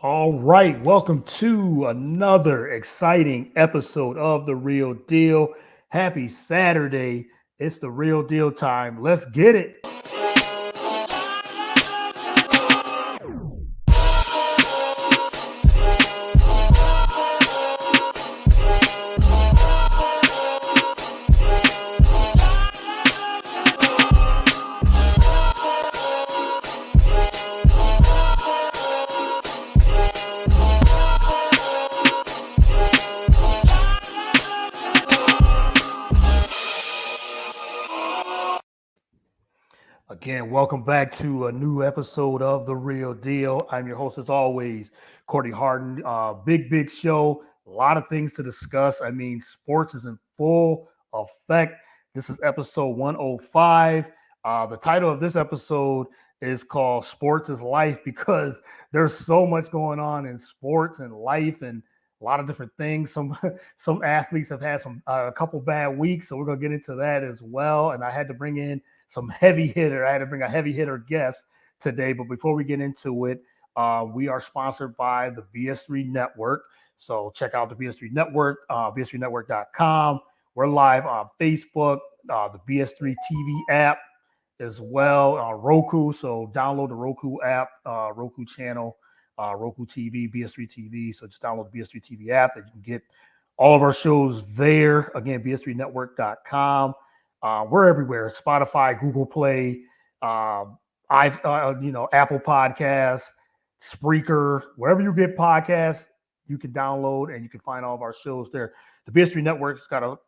All right, welcome to another exciting episode of The Real Deal. Happy Saturday. It's the real deal time. Let's get it. Again, welcome back to a new episode of The Real Deal. I'm your host, as always, Courtney Harden. Big show. A lot of things to discuss. I mean, sports is in full effect. This is episode 105. The title of this episode is called Sports is Life because there's so much going on in sports and life and a lot of different things. Some athletes have had a couple bad weeks, so we're gonna get into that as well. And I had to bring in some heavy hitter. I had to bring a heavy hitter guest today. But before we get into it, we are sponsored by the BS3 Network. So check out the BS3 Network, bs3network.com. We're live on Facebook, the BS3 TV app as well, Roku. So download the Roku app, Roku channel, Roku TV, BS3 TV. So just download the BS3 TV app and you can get all of our shows there. Again, bs3network.com. We're everywhere: Spotify, Google Play, Apple Podcasts, Spreaker, wherever you get podcasts, you can download and you can find all of our shows there. The BS3 Network's got a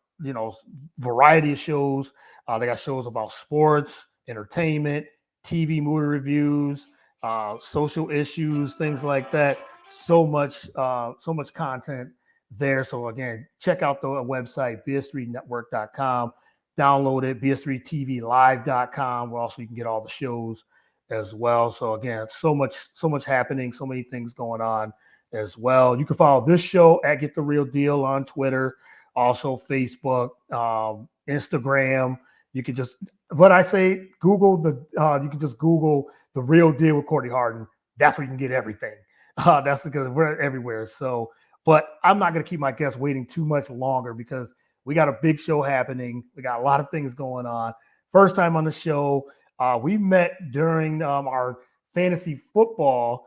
variety of shows. They got shows about sports, entertainment, TV, movie reviews, social issues, things like that. So much content there. So again, check out the website bs3network.com. Download it, bs3tvlive.com, where also you can get all the shows as well. So again, so much happening, so many things going on as well. You can follow this show at Get the Real Deal on Twitter, also Facebook, Instagram. You can just Google you can just Google The Real Deal with Courtney Harden. That's where you can get everything. That's because we're everywhere. So, but I'm not going to keep my guests waiting too much longer because we got a big show happening. We got a lot of things going on. First time on the show. We met during our fantasy football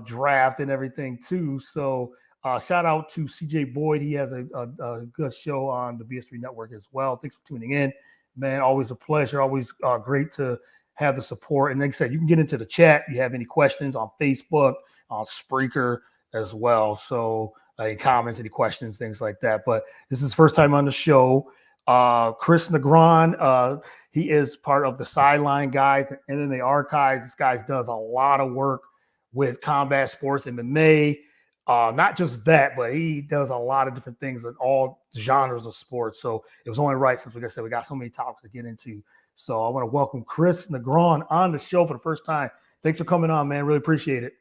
draft and everything too. So shout out to CJ Boyd. He has a good show on the BS3 Network as well. Thanks for tuning in, man. Always a pleasure. Always great to have the support. And like I said, you can get into the chat. If you have any questions on Facebook, on Spreaker as well. So any comments, any questions, things like that. But this is first time on the show. Chris Negron, he is part of the Sideline guys and in the archives. This guy does a lot of work with combat sports and MMA. Not just that, but he does a lot of different things in all genres of sports. So it was only right since, like I said, we got so many topics to get into. So I want to welcome Chris Negron on the show for the first time. Thanks for coming on, man. Really appreciate it.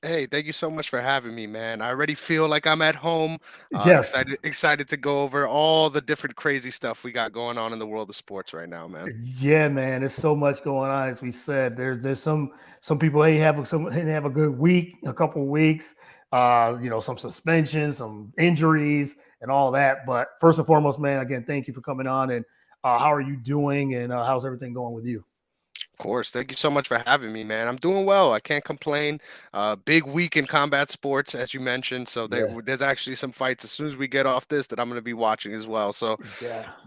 Hey, thank you so much for having me, man. I already feel like I'm at home. Yes. Excited to go over all the different crazy stuff we got going on in the world of sports right now, man. Yeah, man. There's so much going on. As we said, there's some people they have a good week, a couple of weeks. Some suspensions, some injuries, and all that. But first and foremost, man, again, thank you for coming on. And how are you doing? And how's everything going with you? Of course. Thank you so much for having me, man. I'm doing well. I can't complain. Big week in combat sports, as you mentioned. So there's actually some fights as soon as we get off this that I'm going to be watching as well. So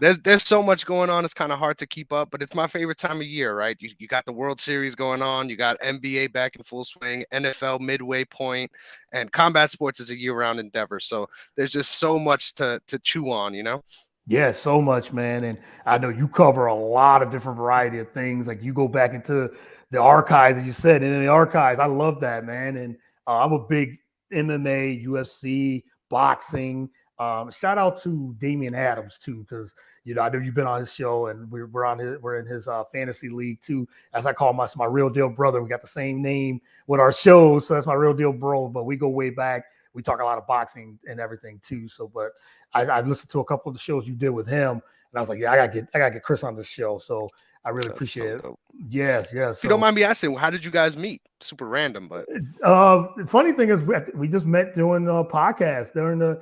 there's so much going on. It's kind of hard to keep up, but it's my favorite time of year, right? You got the World Series going on. You got NBA back in full swing, NFL midway point, and combat sports is a year-round endeavor. So there's just so much to chew on, you know? Yeah, so much, man. And I know you cover a lot of different variety of things. Like you go back into the archives, as you said, and in the archives, I love that, man. And I'm a big MMA, UFC, boxing. Shout out to Damian Adams too, because I know you've been on his show, and we're in his fantasy league too. As I call my real deal brother. We got the same name with our shows, so that's my real deal bro. But we go way back. We talk a lot of boxing and everything too. So, but I listened to a couple of the shows you did with him, and I was like, yeah, I gotta get Chris on this show. So I really That's appreciate so it. dope. Yes. If you don't mind me asking, how did you guys meet? Super random, but The funny thing is we just met doing a podcast during the,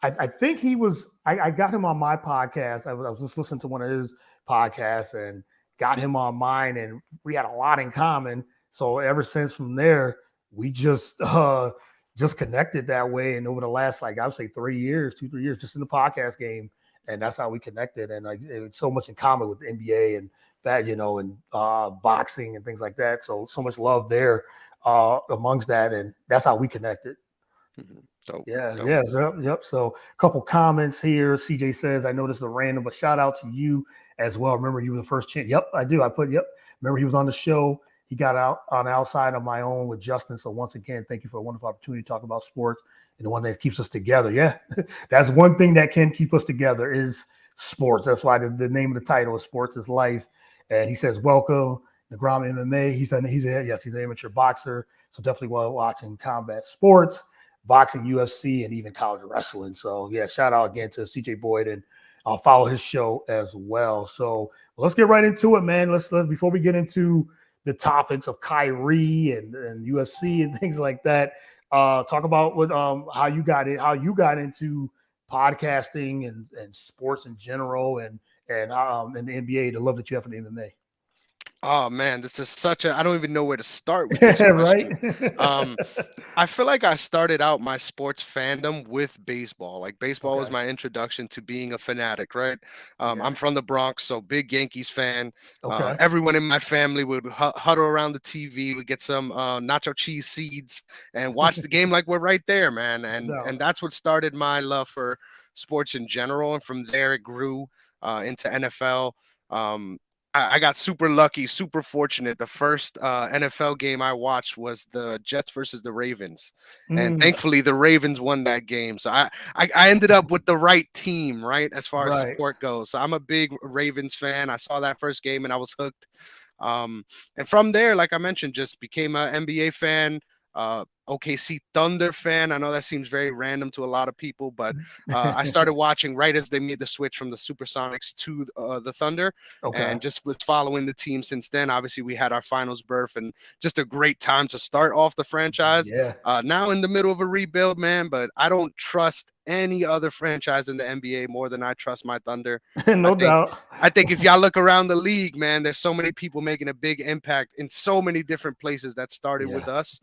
I think he was, I got him on my podcast. I was just listening to one of his podcasts and got him on mine, and we had a lot in common. So ever since from there, we just connected that way. And over the last, like I would say 3 years, 2, 3 years, just in the podcast game. And that's how we connected. And like, it's so much in common with the NBA and that, and boxing and things like that. So much love there amongst that. And that's how we connected. Dope, Yeah, dope. yeah, yep. So a couple comments here. CJ says, I know this is a random, but shout out to you as well. Remember, you were the first champ. Yep, I do. Yep. Remember, he was on the show. He got out on Outside of My Own with Justin. So once again, thank you for a wonderful opportunity to talk about sports and the one that keeps us together. Yeah, that's one thing that can keep us together is sports. That's why the name of the title is Sports is Life. And he says, welcome, Negron MMA. He's an amateur boxer. So definitely while watching combat sports, boxing, UFC, and even college wrestling. So yeah, shout out again to CJ Boyd, and I'll follow his show as well. So let's get right into it, man. Let's before we get into the topics of Kyrie and UFC and things like that, talk about what how you got into podcasting and sports in general and the NBA, the love that you have for the MMA. Oh man, this is such a I don't even know where to start with this question. Right? I feel like I started out my sports fandom with baseball. Like baseball was Okay. my introduction to being a fanatic, right? Yeah. I'm from the Bronx, so big Yankees fan. Okay. Everyone in my family would huddle around the TV, would get some nacho cheese seeds and watch the game like we're right there, man. And that's what started my love for sports in general. And from there, it grew into NFL. I got super lucky, super fortunate. The first NFL game I watched was the Jets versus the Ravens, and thankfully the Ravens won that game. So I ended up with the right team, right, as far as Right. support goes. So I'm a big Ravens fan. I saw that first game and I was hooked. And from there, like I mentioned, just became an NBA fan. OKC Thunder fan. I know that seems very random to a lot of people, but I started watching right as they made the switch from the Supersonics to the Thunder, Okay. and just was following the team since then. Obviously, we had our finals berth, and just a great time to start off the franchise. Yeah. Now in the middle of a rebuild, man, but I don't trust any other franchise in the NBA more than I trust my Thunder. No doubt. I think if y'all look around the league, man, there's so many people making a big impact in so many different places that started with us.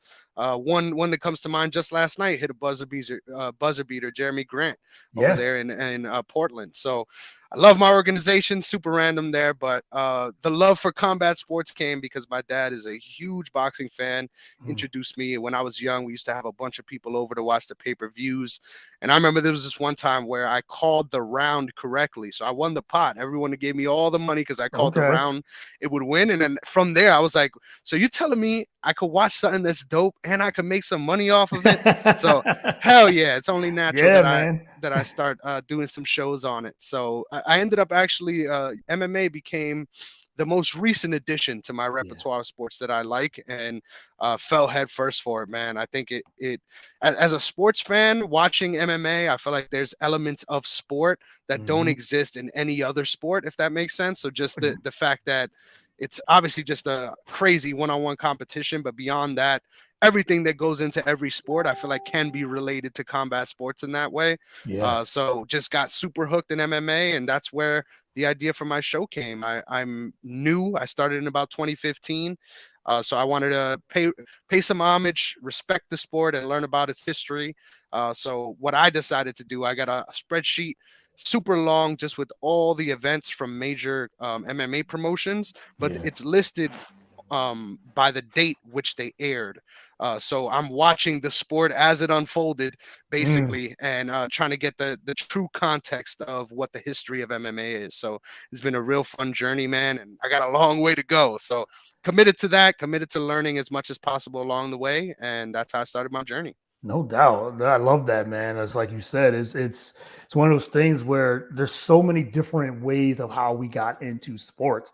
One that comes to mind just last night hit a buzzer beater, Jeremy Grant over there in Portland. So I love my organization, super random there, but the love for combat sports came because my dad is a huge boxing fan, introduced me. When I was young, we used to have a bunch of people over to watch the pay-per-views. And I remember there was this one time where I called the round correctly. So I won the pot. Everyone gave me all the money because I called the round it would win. And then from there, I was like, so you're telling me I could watch something that's dope and I could make some money off of it? So hell yeah, it's only natural that I start doing some shows on it. So I ended up actually MMA became the most recent addition to my repertoire of sports that I like, and fell head first for it, man. I think it as a sports fan watching MMA, I feel like there's elements of sport that don't exist in any other sport, if that makes sense. So just the fact that it's obviously just a crazy one-on-one competition, but beyond that, everything that goes into every sport, I feel like can be related to combat sports in that way. So just got super hooked in MMA, and that's where the idea for my show came. I'm new. I started in about 2015. So I wanted to pay some homage, respect the sport, and learn about its history. So what I decided to do, I got a spreadsheet super long just with all the events from major MMA promotions, but it's listed by the date which they aired. So I'm watching the sport as it unfolded, basically, and trying to get the true context of what the history of MMA is. So it's been a real fun journey, man, and I got a long way to go. So committed to that, committed to learning as much as possible along the way, and that's how I started my journey. No doubt. I love that, man. It's like you said, it's one of those things where there's so many different ways of how we got into sports.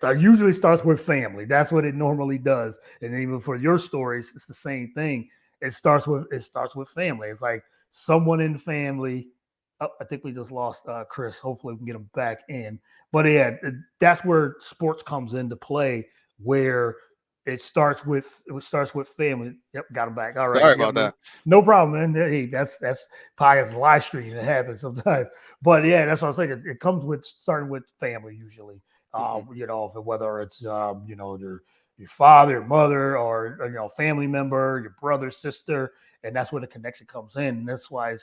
Usually starts with family. That's what it normally does. And even for your stories, it's the same thing. It starts with family. It's like someone in the family Oh, I think we just lost Chris. Hopefully, we can get him back in. But yeah, that's where sports comes into play, where it starts with family. Yep, got him back. All right. Sorry Yep, about that. no problem, man. Hey, that's podcast live stream. It happens sometimes. But yeah, that's what I was saying. It comes with starting with family usually. Hmm. Whether it's your father, your mother, or family member, your brother, sister, and that's where the connection comes in. And that's why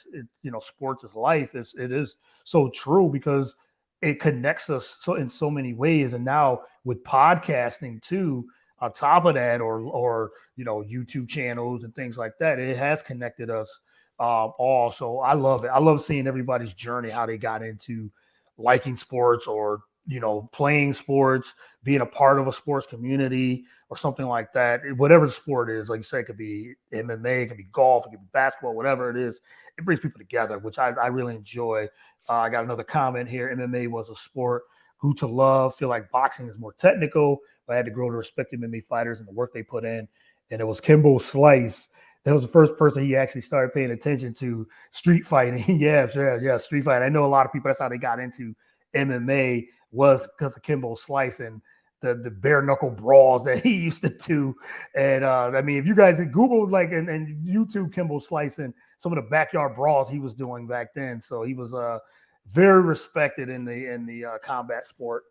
sports is life. It is so true because it connects us so in so many ways. And now with podcasting too, on top of that, or YouTube channels and things like that, it has connected us all. So I love it. I love seeing everybody's journey, how they got into liking sports or playing sports, being a part of a sports community or something like that. Whatever the sport is, like you say, it could be MMA, it could be golf, it could be basketball, whatever it is. It brings people together, which I really enjoy. I got another comment here. MMA was a sport grew to love. Feel like boxing is more technical, but I had to grow to respect MMA fighters and the work they put in. And it was Kimbo Slice. That was the first person he actually started paying attention to street fighting. Yeah, sure, yeah, street fighting. I know a lot of people. That's how they got into MMA was because of Kimbo Slice and the bare knuckle brawls that he used to do. And I mean, if you guys Google and YouTube Kimbo Slice and some of the backyard brawls he was doing back then, so he was very respected in the combat sport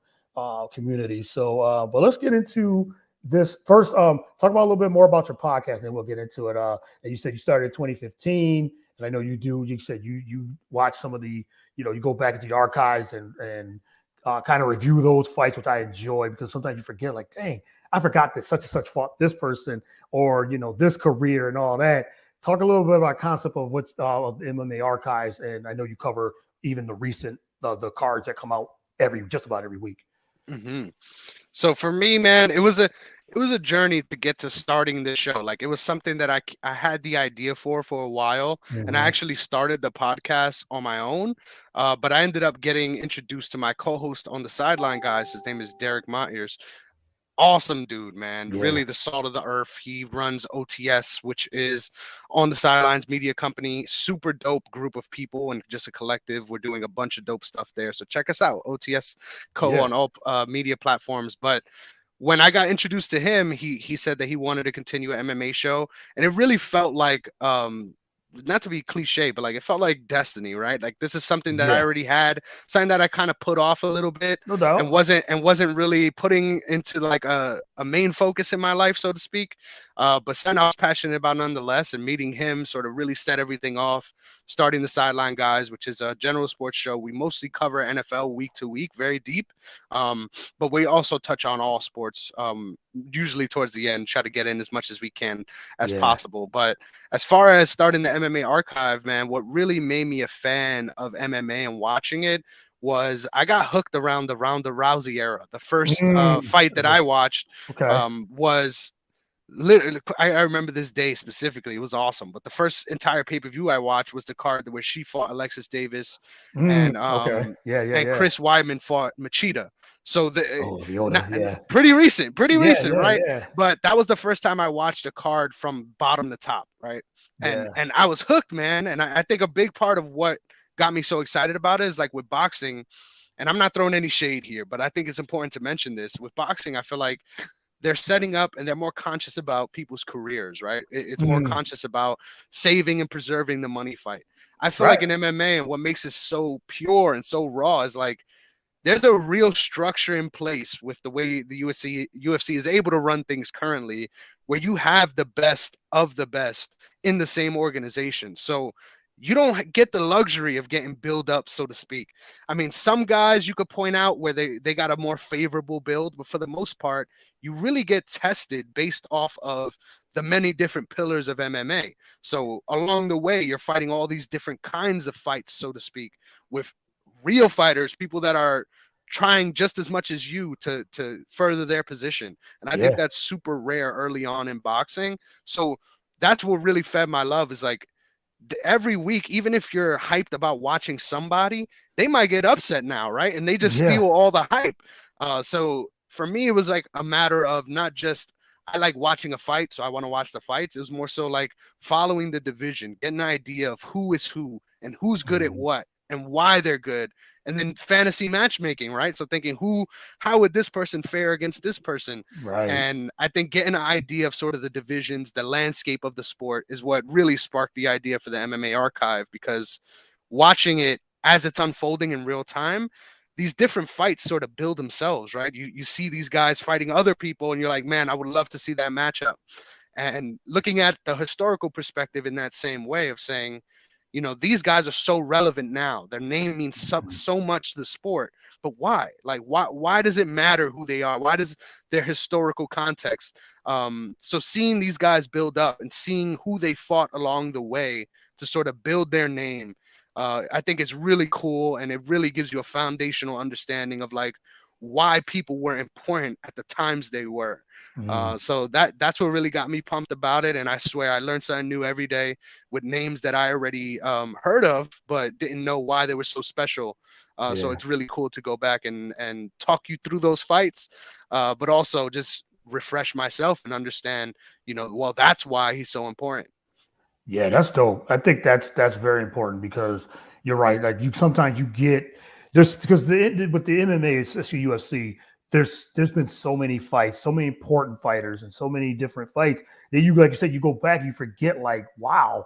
community. So, but let's get into this first. Talk about a little bit more about your podcast, and then we'll get into it. And you said you started in 2015, and I know you do. You said you watch some of the, you go back into the archives and kind of review those fights, which I enjoy because sometimes you forget, like, dang, I forgot that such and such fought this person or this career and all that. Talk a little bit about concept of what of the MMA archives, and I know you cover even the recent the cards that come out just about every week. Hmm. So for me, man, it was a journey to get to starting this show. Like it was something that I had the idea for a while, and I Mm-hmm. actually started the podcast on my own. But I ended up getting introduced to my co-host on the Sideline, guys. His name is Derek Myers. Awesome dude, man. Yeah, Really the salt of the earth. He runs OTS, which is on the Sidelines media company. Super dope group of people and just a collective. We're doing a bunch of dope stuff there. So check us out, OTS Co yeah, on all media platforms. But when I got introduced to him, he said that he wanted to continue an MMA show, and it really felt like not to be cliche, but like it felt like destiny, right? Like this is something that I yeah. already had, something that I kind of put off a little bit No and doubt. wasn't really putting into like a main focus in my life, so to speak. But something I was passionate about nonetheless, and meeting him sort of really set everything off. Starting the Sideline Guys, which is a general sports show. We mostly cover NFL week to week, very deep. But we also touch on all sports, usually towards the end, try to get in as much as we can as Yeah. possible. But as far as starting the MMA archive, man, what really made me a fan of MMA and watching it was I got hooked around the Ronda Rousey era. The first fight that I watched Okay. was literally, I remember this day specifically. It was awesome. But the first entire pay-per-view I watched was the card where she fought Alexis Davis Okay. Yeah. Yeah. and Yeah. Chris Weidman fought Machida. So Oh, the older. not, Yeah. pretty Yeah. recent, Yeah. right? Yeah. But that was the first time I watched a card from bottom to top, right? And Yeah. and I was hooked, man. And I think a big part of what got me so excited about it is like with boxing, and I'm not throwing any shade here, but I think it's important to mention this. With boxing, I feel like they're setting up and they're more conscious about people's careers, right? It's more Mm, conscious about saving and preserving the money fight. I feel like right. in MMA and what makes it so pure and so raw is like there's a real structure in place with the way the UFC is able to run things currently, where you have the best of the best in the same organization. So you don't get the luxury of getting build up, so to speak. I mean, some guys you could point out where they got a more favorable build, but for the most part, you really get tested based off of the many different pillars of MMA. So along the way, you're fighting all these different kinds of fights, so to speak, with real fighters, people that are trying just as much as you to further their position. And I think Yeah. that's super rare early on in boxing. So that's what really fed my love is like every week, even if you're hyped about watching somebody, they might get upset now, right? And they just Yeah. steal all the hype. So for me, it was like a matter of not just I like watching a fight, so I want to watch the fights. It was more so like following the division, getting an idea of who is who and who's good at Mhm. what, and why they're good. And then fantasy matchmaking, right? So thinking how would this person fare against this person? Right. And I think getting an idea of sort of the divisions, the landscape of the sport is what really sparked the idea for the MMA archive, because watching it as it's unfolding in real time, these different fights sort of build themselves, right? You see these guys fighting other people and you're like, man, I would love to see that matchup. And looking at the historical perspective in that same way of saying, these guys are so relevant now. Their name means so much to the sport, but why? Like, why does it matter who they are? Why does their historical context? So seeing these guys build up and seeing who they fought along the way to sort of build their name, I think it's really cool, and it really gives you a foundational understanding of like why people were important at the times they were. So that's what really got me pumped about it. And I swear I learned something new every day with names that I already heard of, but didn't know why they were so special. So it's really cool to go back and talk you through those fights, but also just refresh myself and understand, well, that's why he's so important. Yeah, that's dope. I think that's very important, because you're right. Like, sometimes you get there's because with the MMA, especially UFC, there's been so many fights, so many important fighters, and so many different fights that you, like you said, you go back, you forget, like, wow,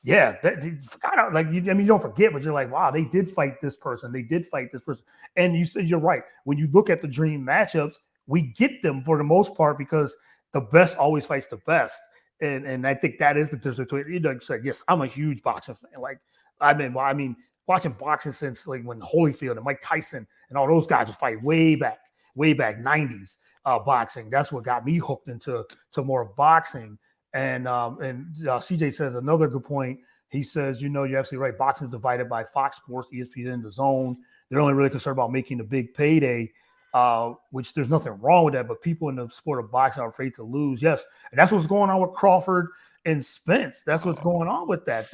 yeah, you forgot, like, you don't forget, but you're like, wow, they did fight this person, they did fight this person, and you said you're right. When you look at the dream matchups, we get them for the most part because the best always fights the best. And I think that is the difference between, like, yes, I'm a huge boxing fan. Like, watching boxing since like when Holyfield and Mike Tyson and all those guys would fight way back 90s boxing. That's what got me hooked into more of boxing. And CJ says another good point. He says, you're absolutely right. Boxing is divided by Fox Sports, ESPN, The Zone. They're only really concerned about making a big payday. Which there's nothing wrong with that, but people in the sport of boxing are afraid to lose. Yes, and that's what's going on with Crawford and Spence. That's what's going on with that.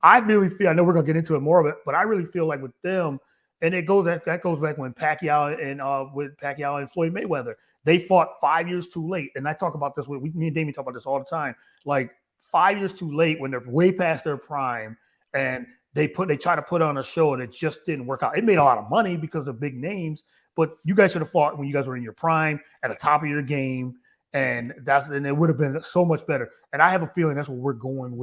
I really feel, I know we're gonna get into it more of it, but I really feel like with them, and that goes back when Pacquiao and Floyd Mayweather, they fought 5 years too late. And I talk about this with me and Damien talk about this all the time. Like, 5 years too late when they're way past their prime, and they try to put on a show and it just didn't work out. It made a lot of money because of big names, but you guys should have fought when you guys were in your prime, at the top of your game, and it would have been so much better. And I have a feeling that's what we're going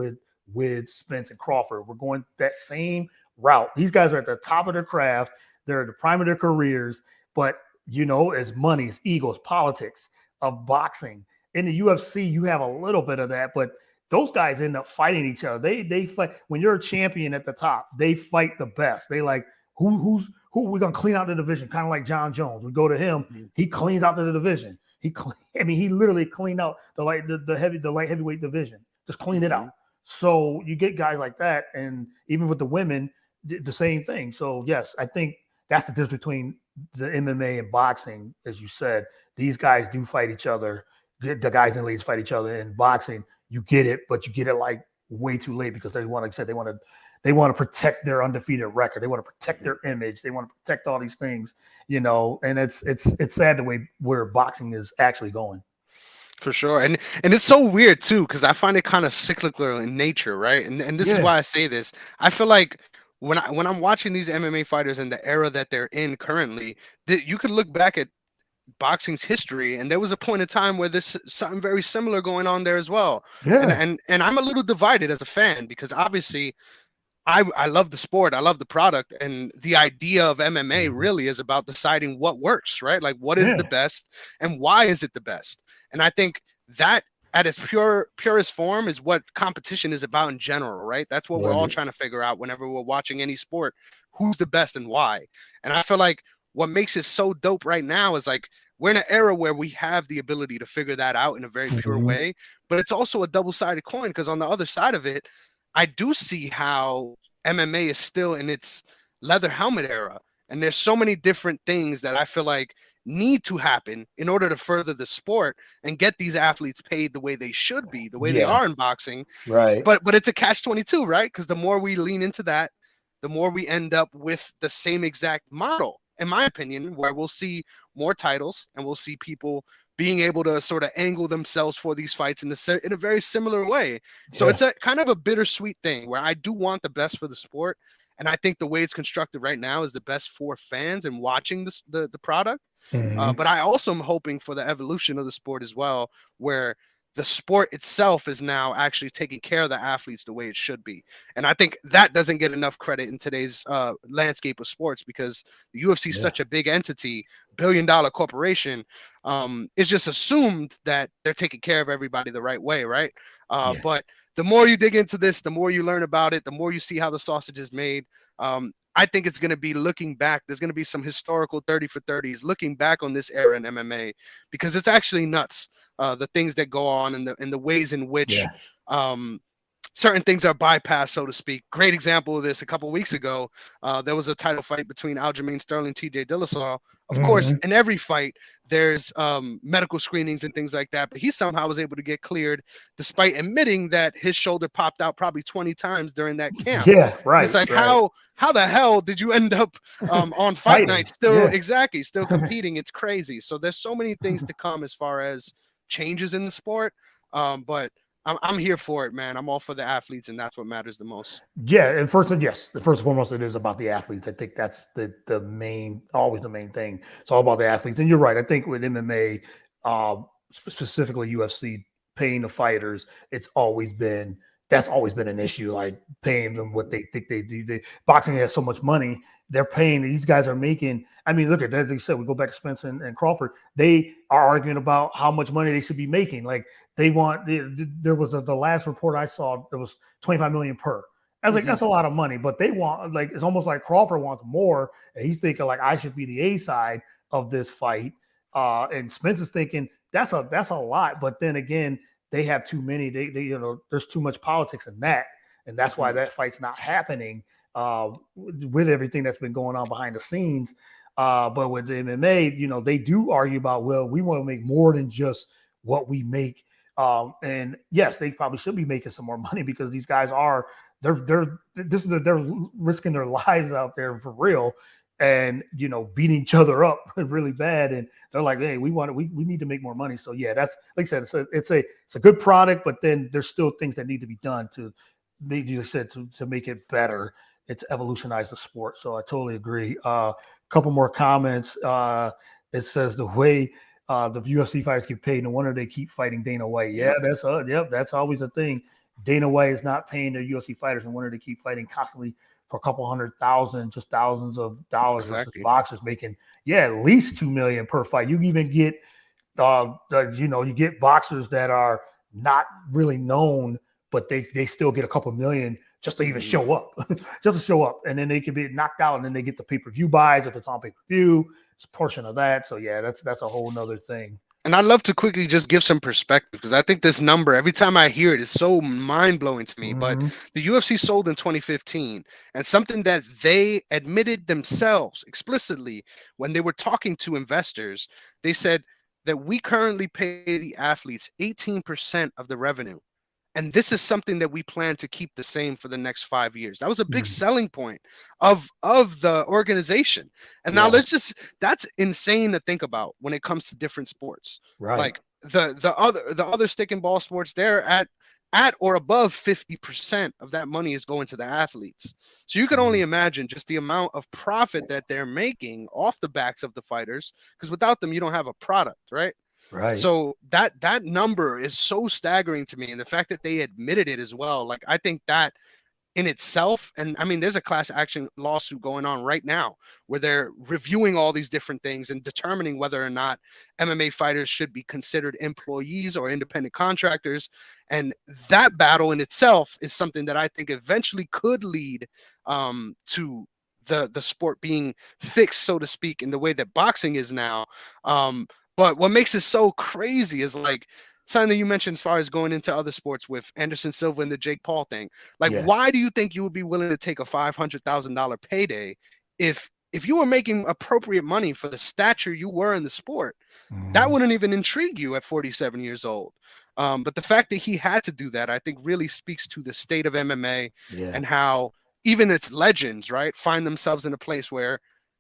with Spence and Crawford. We're going that same route. These guys are at the top of their craft. They're at the prime of their careers, but it's money, it's ego, it's politics of boxing. In the UFC, you have a little bit of that, but those guys end up fighting each other. They fight. When you're a champion at the top, they fight the best. They like, who we're gonna clean out the division, kind of like John Jones. We go to him, he cleans out the division. He literally cleaned out the light heavyweight division, just cleaned it out. So you get guys like that, and even with the women, the same thing. So yes, I think that's the difference between the MMA and boxing, as you said. These guys do fight each other. The guys and ladies fight each other. In boxing, you get it, but you get it like way too late, because they want, like I said, they want to protect their undefeated record. They want to protect their image. They want to protect all these things, and it's sad the way where boxing is actually going. For sure. And it's so weird too, because I find it kind of cyclical in nature, right? And this is why I say this. I feel like when I'm watching these MMA fighters in the era that they're in currently, that you could look back at boxing's history, and there was a point in time where there's something very similar going on there as well. Yeah. And I'm a little divided as a fan, because obviously I love the sport, I love the product, and the idea of MMA really is about deciding what works, right? Like, what is the best and why is it the best? And I think that at its purest form is what competition is about in general, right? That's what we're all trying to figure out whenever we're watching any sport, who's the best and why. And I feel like what makes it so dope right now is like, we're in an era where we have the ability to figure that out in a very pure way, but it's also a double-sided coin, because on the other side of it, I do see how MMA is still in its leather helmet era. And there's so many different things that I feel like need to happen in order to further the sport and get these athletes paid the way they should be, the way they are in boxing. Right. But it's a catch-22, right? Because the more we lean into that, the more we end up with the same exact model, in my opinion, where we'll see more titles and we'll see people being able to sort of angle themselves for these fights in a very similar way. So it's a kind of a bittersweet thing where I do want the best for the sport, And I think the way it's constructed right now is the best for fans and watching the product. But I also am hoping for the evolution of the sport as well, where the sport itself is now actually taking care of the athletes the way it should be. And I think that doesn't get enough credit in today's landscape of sports, because the UFC is such a big entity, billion-dollar corporation. It's just assumed that they're taking care of everybody the right way, right? But the more you dig into this, the more you learn about it, the more you see how the sausage is made. I think it's going to be looking back. There's going to be some historical 30 for 30s looking back on this era in MMA, because it's actually nuts. The things that go on and the ways in which certain things are bypassed, so to speak. Great example of this: a couple of weeks ago, there was a title fight between Aljamain Sterling, TJ Dillashaw. Of course, in every fight, there's medical screenings and things like that, but he somehow was able to get cleared despite admitting that his shoulder popped out probably 20 times during that camp. Yeah, right. It's like, how the hell did you end up on fight night still still competing? It's crazy. So there's so many things to come as far as changes in the sport, but I'm here for it, man. I'm all for the athletes, and that's what matters the most. Yeah, and first and foremost, it is about the athletes. I think that's always the main thing. It's all about the athletes, and you're right. I think with MMA, specifically UFC, paying the fighters, that's always been an issue. Like paying them what they think they do. Boxing has so much money. They're paying. These guys are making. I mean, look at that. They said we go back to Spence and Crawford. They are arguing about how much money they should be making. Like they want. There was the last report I saw. There was 25 million per. I was like, that's a lot of money. But they want, like, it's almost like Crawford wants more, and he's thinking like I should be the A side of this fight. And Spence is thinking that's a lot. But then again, they have too many. They there's too much politics in that, and that's why that fight's not happening. With everything that's been going on behind the scenes. But with the MMA, they do argue about, well, we want to make more than just what we make. And yes, they probably should be making some more money, because these guys they're risking their lives out there for real, and beating each other up really bad. And they're like, hey, we need to make more money. So yeah, that's, like I said, it's a good product, but then there's still things that need to be done to, you said, to make it better. It's evolutionized the sport. So I totally agree. Couple more comments. It says the way the UFC fighters get paid, no wonder they keep fighting Dana White. Yeah, that's always a thing. Dana White is not paying their UFC fighters, no wonder they keep fighting constantly for a couple $100,000, just thousands of dollars, versus boxers making at least $2 million per fight. You even get you get boxers that are not really known, but they still get a couple million just to even show up, and then they can be knocked out, and then they get the pay-per-view buys if it's on pay-per-view. It's a portion of that. So yeah, that's a whole nother thing. And I'd love to quickly just give some perspective, because I think this number, every time I hear it, is so mind-blowing to me. But the UFC sold in 2015, and something that they admitted themselves explicitly when they were talking to investors, they said that we currently pay the athletes 18% of the revenue. And this is something that we plan to keep the same for the next 5 years. That was a big selling point of the organization. And now that's insane to think about when it comes to different sports. Right. Like the other stick and ball sports, they're at or above 50% of that money is going to the athletes. So you can only imagine just the amount of profit that they're making off the backs of the fighters, because without them, you don't have a product, right? Right. So that number is so staggering to me, and the fact that they admitted it as well, like, I think that in itself, and I mean, there's a class action lawsuit going on right now where they're reviewing all these different things and determining whether or not MMA fighters should be considered employees or independent contractors. And that battle in itself is something that I think eventually could lead to the sport being fixed, so to speak, in the way that boxing is now. But what makes it so crazy is, like, something that you mentioned as far as going into other sports with Anderson Silva and the Jake Paul thing. Like, why do you think you would be willing to take a $500,000 payday if you were making appropriate money for the stature you were in the sport? That wouldn't even intrigue you at 47 years old. But the fact that he had to do that, I think, really speaks to the state of MMA and how even its legends, right, find themselves in a place where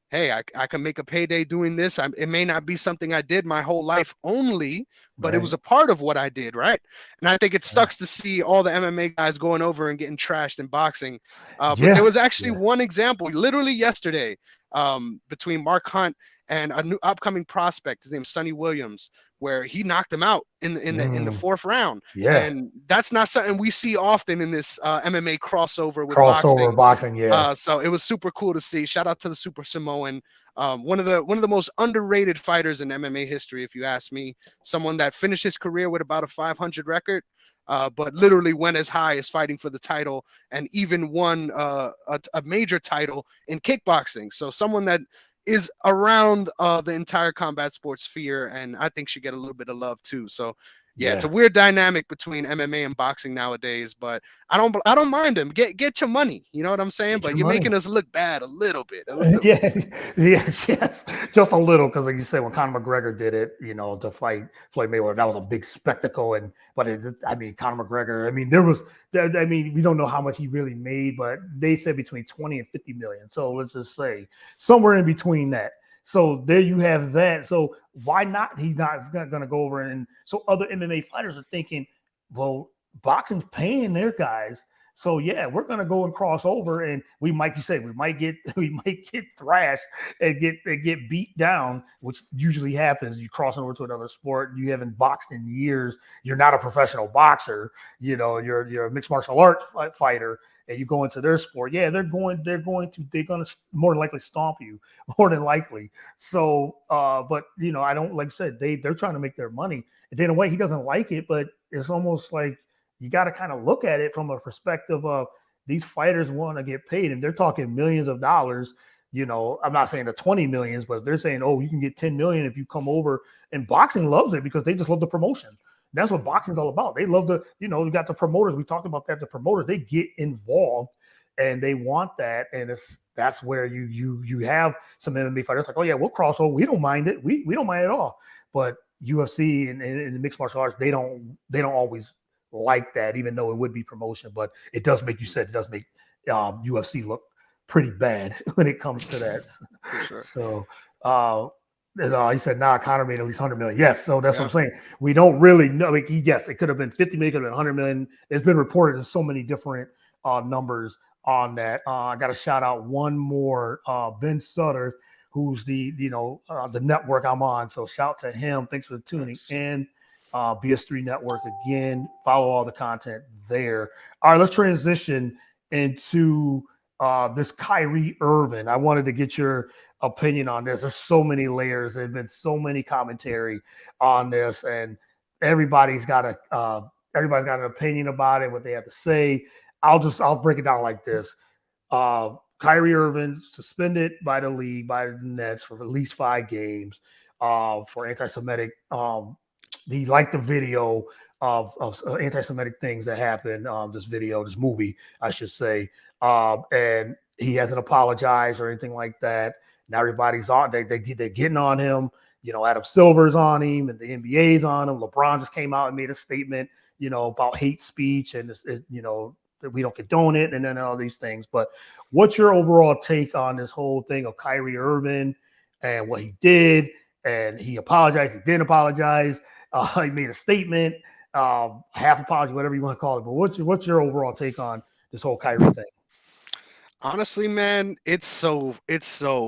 hey, I can make a payday doing this. It may not be something I did my whole life only, but it Right. was a part of what I did, right? And I think it Yeah. sucks to see all the MMA guys going over and getting trashed in boxing. But there Yeah. was actually Yeah. one example, literally yesterday, between Mark Hunt and a new upcoming prospect. His name's Sonny Williams, where he knocked him out in the fourth round. Yeah. And that's not something we see often in this MMA crossover with Crossover boxing. boxing. Yeah. So it was super cool to see. Shout out to the Super Samoan, one of the most underrated fighters in MMA history, if you ask me. Someone that finished his career with about a 500 record, but literally went as high as fighting for the title and even won a major title in kickboxing. So someone that is around the entire combat sports sphere, and I think should get a little bit of love too. So yeah, it's a Yeah. weird dynamic between MMA and boxing nowadays, but I don't mind them. Get your money. You know what I'm saying? Get But your you're making money. us look bad a little bit. A little bit. Yeah, yes, just a little, because like you said, when Conor McGregor did it, to fight Floyd Mayweather, that was a big spectacle. I mean, Conor McGregor, I mean, we don't know how much he really made, but they said between 20 and 50 million. So let's just say somewhere in between that. So there you have that. So why not? He's not going to go over, and so other MMA fighters are thinking, well, boxing's paying their guys. So yeah, we're gonna go and cross over, and we might, you say, we might get thrashed and get beat down, which usually happens. You crossing over to another sport, you haven't boxed in years. You're not a professional boxer. You're a mixed martial art fighter, and you go into their sport. Yeah, they're gonna more than likely stomp you, more than likely. So, but I don't, like I said, they're trying to make their money. And in a way, he doesn't like it, but it's almost like you got to kind of look at it from a perspective of these fighters want to get paid, and they're talking millions of dollars. I'm not saying the 20 millions, but they're saying, oh, you can get 10 million if you come over. And boxing loves it because they just love the promotion. That's what boxing's all about. They love we got the promoters. We talked about that. The promoters, they get involved and they want that. And that's where you have some MMA fighters like, oh yeah, we'll cross over. We don't mind it. We don't mind it at all. But UFC and the mixed martial arts, they don't always like that, even though it would be promotion. But it does make UFC look pretty bad when it comes to that. Sure. So he said, nah, Conor made at least 100 million. Yes, so that's what I'm saying. We don't really know. Yes, it could have been 50 million, could have been 100 million. It's been reported in so many different numbers on that. I got to shout out one more, Ben Sutter, who's the network I'm on. So shout to him. Thanks for tuning in. BS3 Network again. Follow all the content there. All right, let's transition into this Kyrie Irving. I wanted to get your opinion on this. There's so many layers. There's been so many commentary on this, and everybody's got an opinion about it, what they have to say. I'll break it down like this. Kyrie Irving suspended by the league, by the Nets for at least 5 games for anti-Semitic. He liked the video of anti-Semitic things that happened. This movie, I should say, and he hasn't apologized or anything like that. Now everybody's on. They're getting on him. Adam Silver's on him, and the NBA's on him. LeBron just came out and made a statement, about hate speech, and that we don't condone it, and then all these things. But what's your overall take on this whole thing of Kyrie Irving and what he did? And he apologized. He didn't apologize. He made a statement, half apology, whatever you want to call it. But what's your overall take on this whole Kyrie thing? Honestly, man, it's so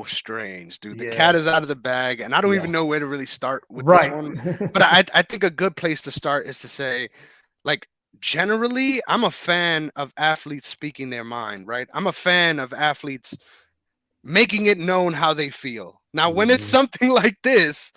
strange, dude. The Yeah. cat is out of the bag, and I don't even know where to really start with this one. But I think a good place to start is to say, like, generally, I'm a fan of athletes speaking their mind, right? I'm a fan of athletes making it known how they feel. Now, when it's something like this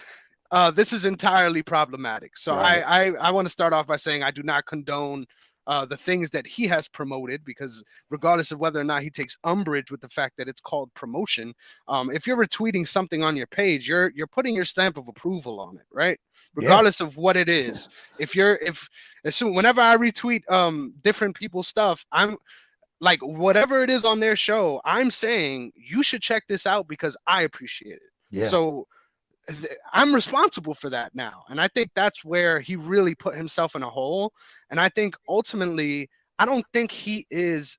is entirely problematic. So I want to start off by saying I do not condone the things that he has promoted, because regardless of whether or not he takes umbrage with the fact that it's called promotion, if you're retweeting something on your page, you're putting your stamp of approval on it, right? Regardless of what it is. Whenever I retweet different people's stuff, I'm like, whatever it is on their show, I'm saying you should check this out because I appreciate it. Yeah. So I'm responsible for that now. And I think that's where he really put himself in a hole. And I think ultimately, I don't think he is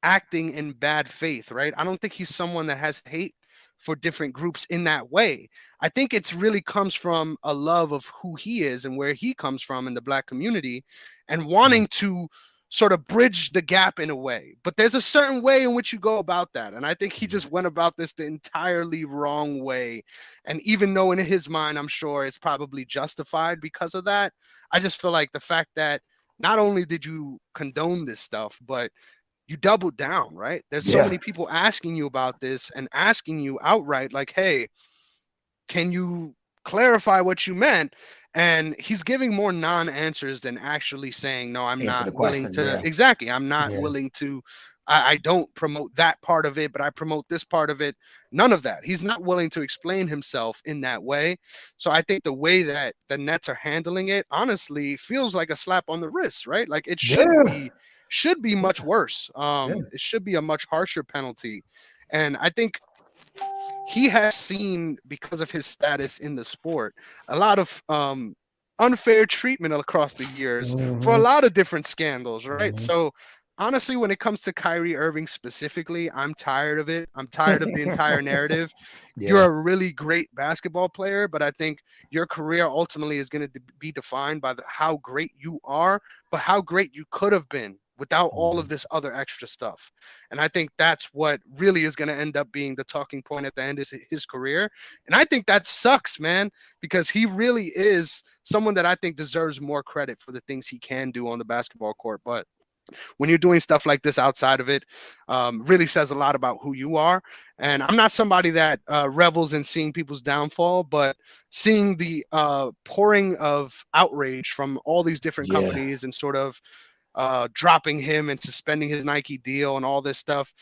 acting in bad faith, right? I don't think he's someone that has hate for different groups in that way. I think it's really comes from a love of who he is and where he comes from in the Black community, and wanting to sort of bridge the gap in a way. But there's a certain way in which you go about that. And I think he just went about this the entirely wrong way. And even though in his mind, I'm sure it's probably justified because of that, I just feel like the fact that not only did you condone this stuff, but you doubled down, right? There's so many people asking you about this and asking you outright, like, hey, can you clarify what you meant? And he's giving more non-answers than actually saying, no, I'm Answer the not willing question, to. yeah. Exactly. I'm not Yeah. willing to. I don't promote that part of it, but I promote this part of it. None of that. He's not willing to explain himself in that way. So I think the way that the Nets are handling it, honestly, feels like a slap on the wrist, right? Like it should be much worse. It should be a much harsher penalty. And I think he has seen, because of his status in the sport, a lot of unfair treatment across the years for a lot of different scandals, right? So honestly, when it comes to Kyrie Irving specifically, I'm tired of it. I'm tired of the entire narrative. You're a really great basketball player, but I think your career ultimately is going to be defined by how great you are, but how great you could have been without all of this other extra stuff. And I think that's what really is going to end up being the talking point at the end of his career. And I think that sucks, man, because he really is someone that I think deserves more credit for the things he can do on the basketball court. But when you're doing stuff like this outside of it, really says a lot about who you are. And I'm not somebody that revels in seeing people's downfall, but seeing the pouring of outrage from all these different companies and sort of dropping him and suspending his Nike deal and all this stuff,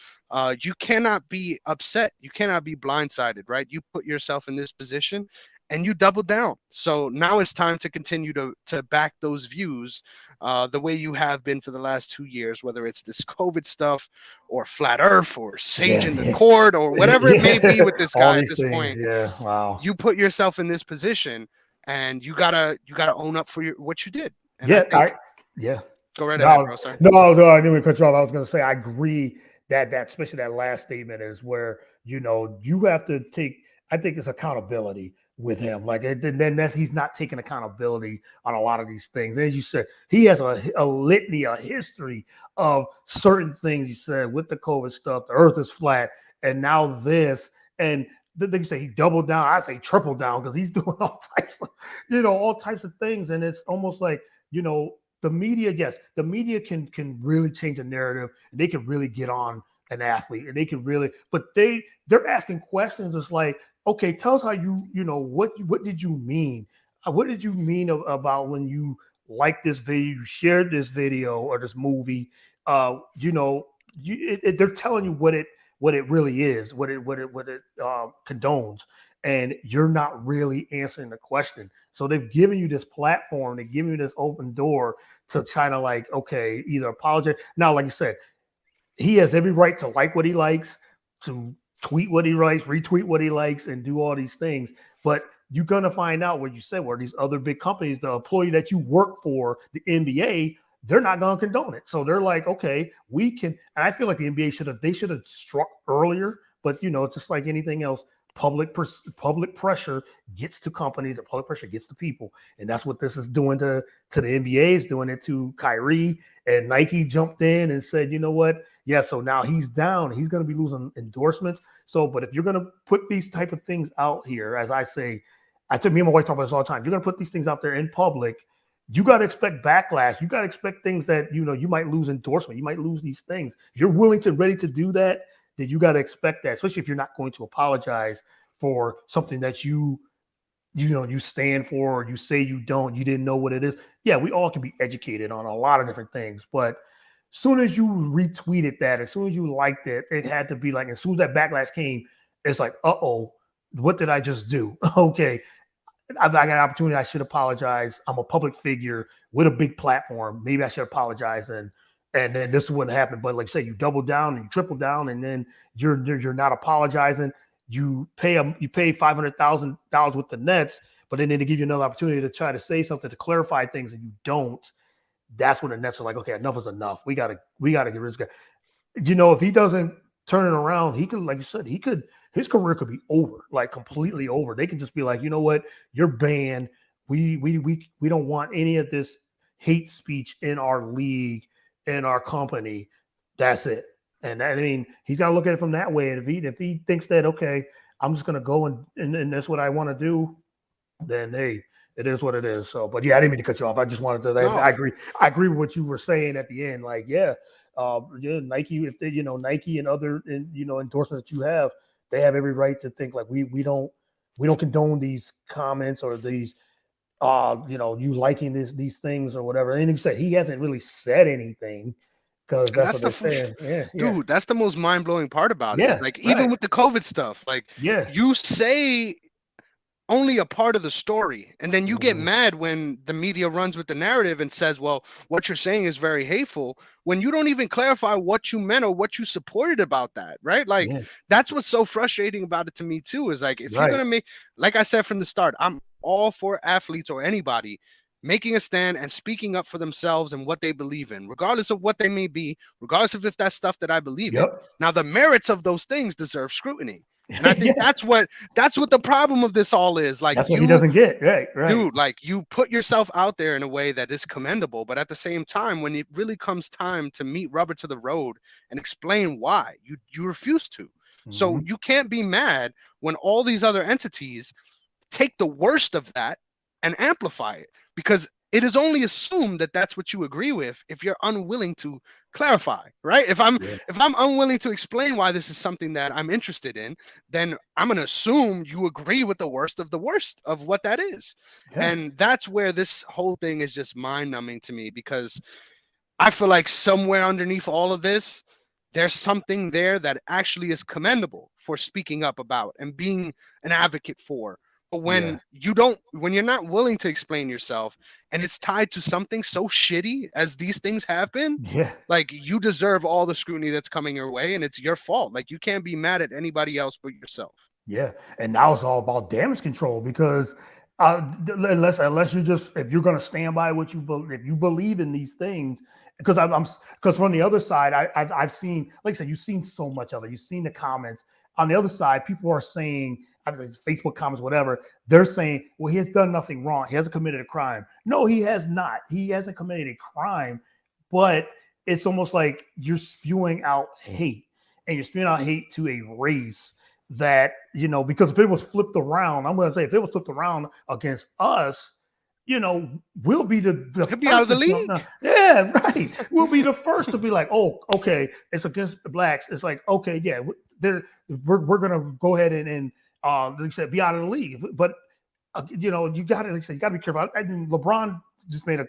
you cannot be upset. You cannot be blindsided, right? You put yourself in this position and you double down. So now it's time to continue to back those views the way you have been for the last 2 years, whether it's this COVID stuff or flat earth or sage in the court or whatever it may be with this guy at this point. Yeah, wow. You put yourself in this position and you gotta own up for what you did. And Go right ahead, bro. Sorry. No, I didn't even cut you off. I was going to say, I agree that especially that last statement is where, you have to take, I think it's accountability with him. Like, then he's not taking accountability on a lot of these things. As you said, he has a litany, a history of certain things he said with the COVID stuff. The earth is flat. And now this, and then you say he doubled down. I say triple down because he's doing all types of things. And it's almost like, the media, the media can really change a narrative, and they can really get on an athlete, and they can really, but they're asking questions. It's like, okay, tell us how what did you mean? What did you mean about when you liked this video, you shared this video or this movie? They're telling you what it really is, what it condones, and you're not really answering the question. So they've given you this platform, they've given you this open door to try to, like, okay, either apologize. Now, like you said, he has every right to like what he likes, to tweet what he likes, retweet what he likes, and do all these things. But you're going to find out what you said, where these other big companies, the employee that you work for, the NBA, they're not going to condone it. So they're like, okay, we can. And I feel like the NBA should have struck earlier, but it's just like anything else. Public pressure gets to companies, and public pressure gets to people, and that's what this is doing to the NBA. Is doing it to Kyrie, and Nike jumped in and said, you know what? Yeah, so now he's down. He's going to be losing endorsements. So, but if you're going to put these type of things out here, as I say, me and my wife talk about this all the time. You're going to put these things out there in public. You got to expect backlash. You got to expect things that you might lose endorsement. You might lose these things. If you're willing to ready to do that, then you got to expect that, especially if you're not going to apologize for something that you stand for, or you say you didn't know what it is. Yeah, we all can be educated on a lot of different things, but as soon as you retweeted that, as soon as you liked it, it had to be like, as soon as that backlash came, it's like, uh-oh, what did I just do? Okay, I got an opportunity. I should apologize. I'm a public figure with a big platform. Maybe I should apologize, and then this wouldn't happen. But like I say, you double down and you triple down, and then you're not apologizing. You pay $500,000 with the Nets, but then they give you another opportunity to try to say something to clarify things, and you don't. That's when the Nets are like, okay, enough is enough. We gotta get rid of this guy. If he doesn't turn it around. He could, like you said, his career could be over, like completely over. They could just be like, you know what, you're banned. We don't want any of this hate speech in our league, in our company. That's it. And that, I mean, he's got to look at it from that way. And if he thinks that, okay, I'm just gonna go and that's what I want to do, then hey, it is what it is. So, but yeah, I didn't mean to cut you off. I just wanted to. No. I agree with what you were saying at the end. Like, yeah, Nike, if they, Nike and other, endorsements that you have, they have every right to think like we don't condone these comments or these, you liking these things or whatever. And he said he hasn't really said anything because that's what they're saying. Yeah, dude, that's the most mind blowing part about it. Yeah, Like even with the COVID stuff, like yeah, you say only a part of the story, and then you get mad when the media runs with the narrative and says, well, what you're saying is very hateful, when you don't even clarify what you meant or what you supported about that, right? Like that's what's so frustrating about it to me too, is like, if you're gonna make, like I said from the start, I'm all for athletes or anybody making a stand and speaking up for themselves and what they believe in, regardless of what they may be, regardless of if that's stuff that I believe in. Now the merits of those things deserve scrutiny. And I think that's what the problem of this all is. Like, that's what he doesn't get. Right. Dude, like you put yourself out there in a way that is commendable, but at the same time, when it really comes time to meet rubber to the road and explain why, you refuse to. So you can't be mad when all these other entities take the worst of that and amplify it, because it is only assumed that that's what you agree with if you're unwilling to clarify, right? If I'm unwilling to explain why this is something that I'm interested in, then I'm going to assume you agree with the worst of what that is. And that's where this whole thing is just mind-numbing to me, because I feel like somewhere underneath all of this, there's something there that actually is commendable for speaking up about and being an advocate for. But when when you're not willing to explain yourself and it's tied to something so shitty as these things have been, like you deserve all the scrutiny that's coming your way, and it's your fault. Like you can't be mad at anybody else but yourself. Yeah. And now it's all about damage control, because unless you just, if you're going to stand by what you believe, if you believe in these things, because because from the other side, I've seen, like I said, you've seen so much of it. You've seen the comments on the other side. People are saying, Facebook comments, whatever, they're saying, well, he has done nothing wrong. He hasn't committed a crime. No, he has not. He hasn't committed a crime, but it's almost like you're spewing out hate, and you're spewing out hate to a race that, because if it was flipped around, I'm going to say, if it was flipped around against us, we'll be the could be out of the league. Yeah, right. We'll be the first to be like, oh, okay, it's against the blacks. It's like, okay, yeah, we're gonna go ahead and like I said, be out of the league. But you got to, like I said, you got to be careful. I mean, LeBron just made a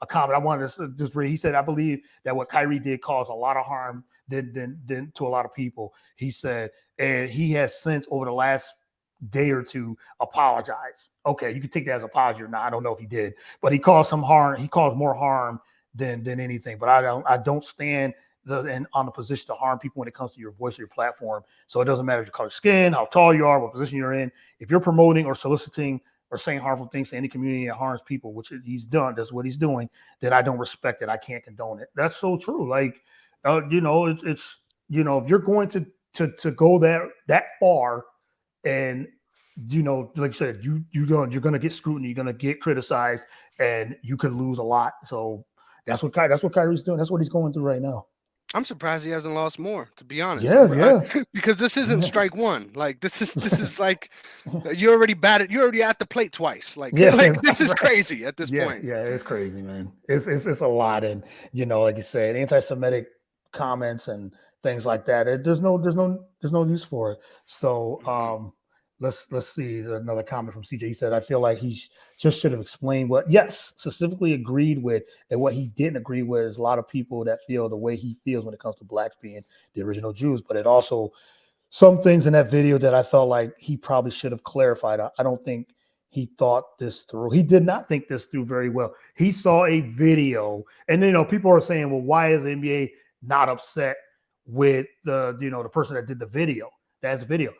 comment. I wanted to just read. He said, I believe that what Kyrie did caused a lot of harm than to a lot of people. He said, and he has since, over the last day or two, apologized. Okay, you can take that as apology or not. I don't know if he did, but he caused some harm. He caused more harm than anything. But I don't stand on the position to harm people when it comes to your voice or your platform. So it doesn't matter your color skin, how tall you are, what position you're in. If you're promoting or soliciting or saying harmful things to any community that harms people, which he's done, that's what he's doing, then I don't respect it. I can't condone it. That's so true. Like, it's if you're going to go that far, and like I said, you're going to get scrutiny, you're going to get criticized, and you could lose a lot. So that's what Kyrie's doing. That's what he's going through right now. I'm surprised he hasn't lost more, to be honest. Yeah. Because this isn't strike one. Like this is like you're already at the plate twice. Like this is crazy at this point. Yeah, it's crazy, man. It's a lot, and like you said, anti-Semitic comments and things like that. There's no use for it. So let's see another comment from CJ. He said, I feel like he just should have explained specifically agreed with, and what he didn't agree with is a lot of people that feel the way he feels when it comes to blacks being the original Jews. But it also some things in that video that I felt like he probably should have clarified. I don't think he thought this through. He did not think this through very well. He saw a video, and people are saying, well, why is the NBA not upset with the person that did the video? That's the video.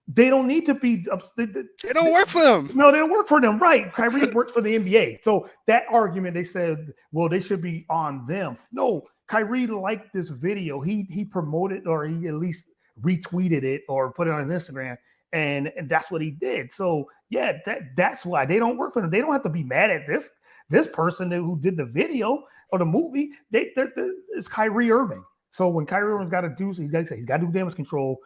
They don't need to be. They don't work for them. No, they don't work for them. Right. Kyrie works for the NBA. So that argument, they said, well, they should be on them. No, Kyrie liked this video. He promoted, or he at least retweeted it or put it on his Instagram, and that's what he did. So yeah, that's why they don't work for them. They don't have to be mad at this person who did the video or the movie. It's Kyrie Irving. So when Kyrie Irving's got to do, he's got to do damage control.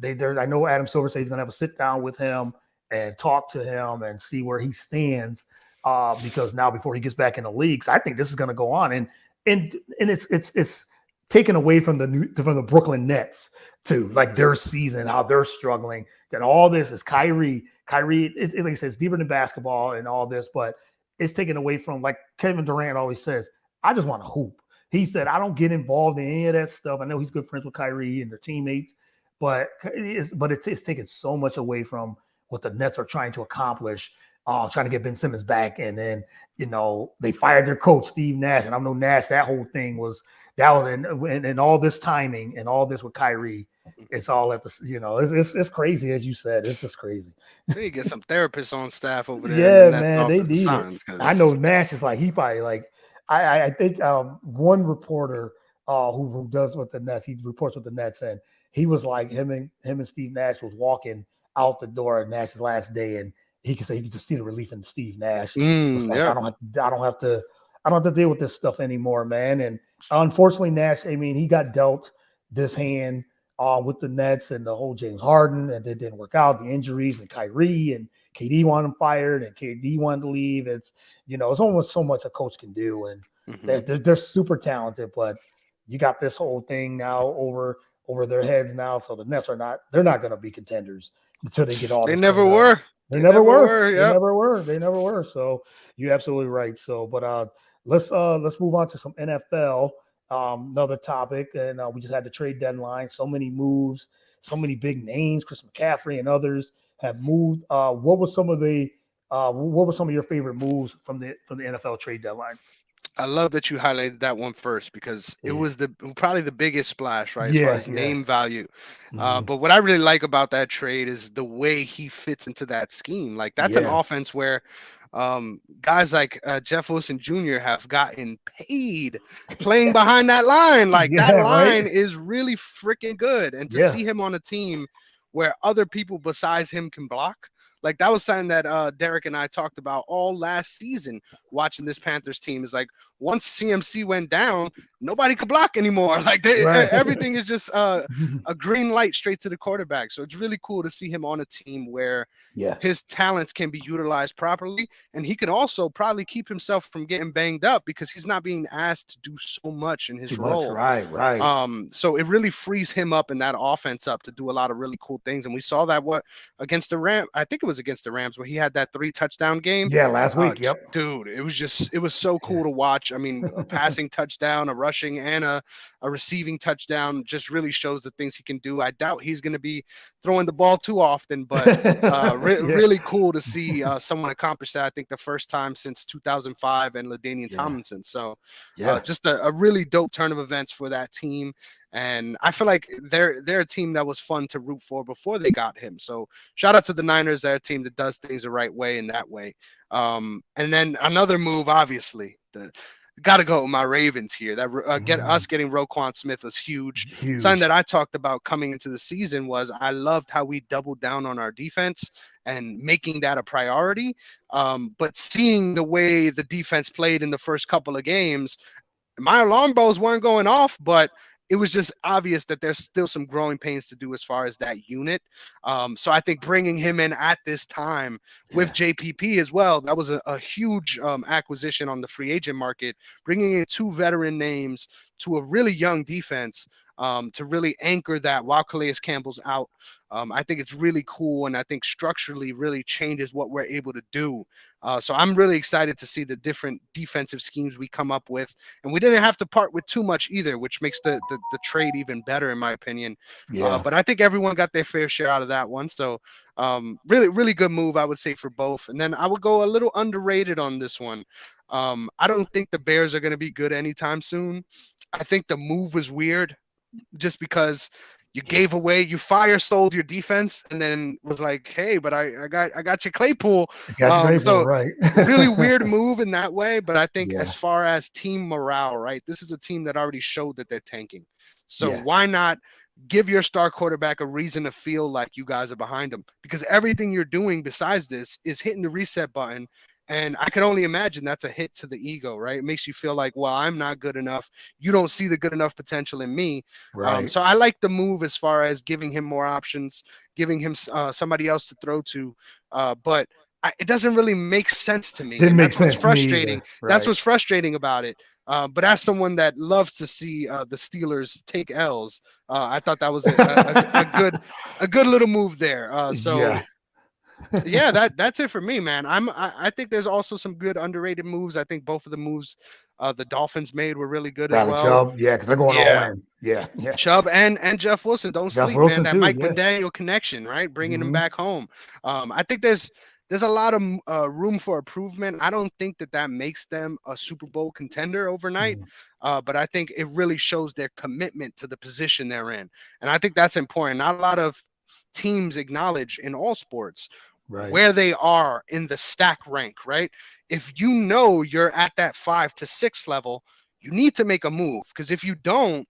I know Adam Silver said he's going to have a sit down with him and talk to him and see where he stands. Because now before he gets back in the league, I think this is going to go on, and it's taken away from the Brooklyn Nets too, like their season, how they're struggling. That all this is Kyrie. Like I said, it's deeper than basketball and all this, but it's taken away from, like Kevin Durant always says, I just want to hoop. He said, I don't get involved in any of that stuff. I know he's good friends with Kyrie and their teammates, but it's taken so much away from what the Nets are trying to accomplish, trying to get Ben Simmons back. And then, they fired their coach, Steve Nash. And I know Nash, that whole thing was and all this timing and all this with Kyrie. It's all at the, it's crazy, as you said. It's just crazy. They need to get some therapists on staff over there. Yeah, man, they need it. I know Nash is like, he probably like, I think one reporter who does with the Nets, he reports with the Nets, and he was like, him and Steve Nash was walking out the door at Nash's last day, and he could just see the relief in Steve Nash. Like, I don't have to deal with this stuff anymore, man. And unfortunately, Nash, I mean, he got dealt this hand with the Nets and the whole James Harden, and it didn't work out. The injuries and Kyrie and KD wanted him fired, and KD wanted to leave. It's it's almost so much a coach can do, and they're super talented, but you got this whole thing now over their heads now. So the Nets they're not going to be contenders until they get all. They never were. They never were. They never were. So you're absolutely right. So, but let's move on to some NFL. Another topic, and we just had the trade deadline. So many moves, so many big names. Chris McCaffrey and others have moved. What were some of your favorite moves from the NFL trade deadline? I love that you highlighted that one first, because it was probably the biggest splash, right? As far as name value. But what I really like about that trade is the way he fits into that scheme. Like, that's an offense where guys like Jeff Wilson Jr. have gotten paid playing behind that line. Like, that line is really freaking good. And to see him on a team where other people besides him can block, like, that was something that Derek and I talked about all last season watching this Panthers team. Is like, once CMC went down, nobody could block anymore. Like, everything is just a green light straight to the quarterback. So it's really cool to see him on a team where his talents can be utilized properly, and he can also probably keep himself from getting banged up because he's not being asked to do so much in his role. Right. So it really frees him up and that offense up to do a lot of really cool things. And we saw that against the Rams. I think it was against the Rams where he had that 3 touchdown game. Yeah, last week. Dude, it was so cool to watch. I mean, a passing touchdown, a rushing, and a receiving touchdown just really shows the things he can do. I doubt he's going to be throwing the ball too often, but really cool to see someone accomplish that. I think the first time since 2005 and LaDainian Tomlinson. So just a really dope turn of events for that team. And I feel like they're a team that was fun to root for before they got him. So shout out to the Niners. They're a team that does things the right way in that way. And then another move, obviously, got to go with my Ravens here. That us getting Roquan Smith was huge. Something that I talked about coming into the season was I loved how we doubled down on our defense and making that a priority. But seeing the way the defense played in the first couple of games, my alarm bells weren't going off, but it was just obvious that there's still some growing pains to do as far as that unit. So I think bringing him in at this time with JPP as well, that was a huge acquisition on the free agent market, bringing in 2 veteran names to a really young defense to really anchor that while Calais Campbell's out. I think it's really cool, and I think structurally really changes what we're able to do. So I'm really excited to see the different defensive schemes we come up with, and we didn't have to part with too much either, which makes the trade even better in my opinion. But I think everyone got their fair share out of that one. So really good move, I would say, for both. And then I would go a little underrated on this one. I don't think the Bears are going to be good anytime soon. I think the move was weird just because you sold your defense and then was like, hey, but I got you Claypool. So right. Really weird move in that way. But I think as far as team morale, right, this is a team that already showed that they're tanking. So why not give your star quarterback a reason to feel like you guys are behind him, because everything you're doing besides this is hitting the reset button. And I can only imagine that's a hit to the ego, right? It makes you feel like, well, I'm not good enough. You don't see the good enough potential in me. Right. So I like the move as far as giving him more options, giving him somebody else to throw to. But it doesn't really make sense to me. Didn't And make that's what's sense to me frustrating. either. That's Right. what's frustrating about it. But as someone that loves to see the Steelers take L's, I thought that was a good little move there. So Yeah. yeah, that's it for me, man. I think there's also some good underrated moves. I think both of the moves the Dolphins made were really good as Bradley well. Chubb. Yeah, because they're going all Yeah. in. Yeah. Yeah. Chubb and Jeff Wilson, don't Jeff sleep, man. Wilson That too. Mike Yeah. McDaniel connection, right? Bringing him Mhm. back home. I think there's a lot of room for improvement. I don't think that makes them a Super Bowl contender overnight, Mhm. but I think it really shows their commitment to the position they're in, and I think that's important. Not a lot of teams acknowledge in all sports Right. where they are in the stack rank, right? If you know you're at that 5 to 6 level, you need to make a move, because if you don't,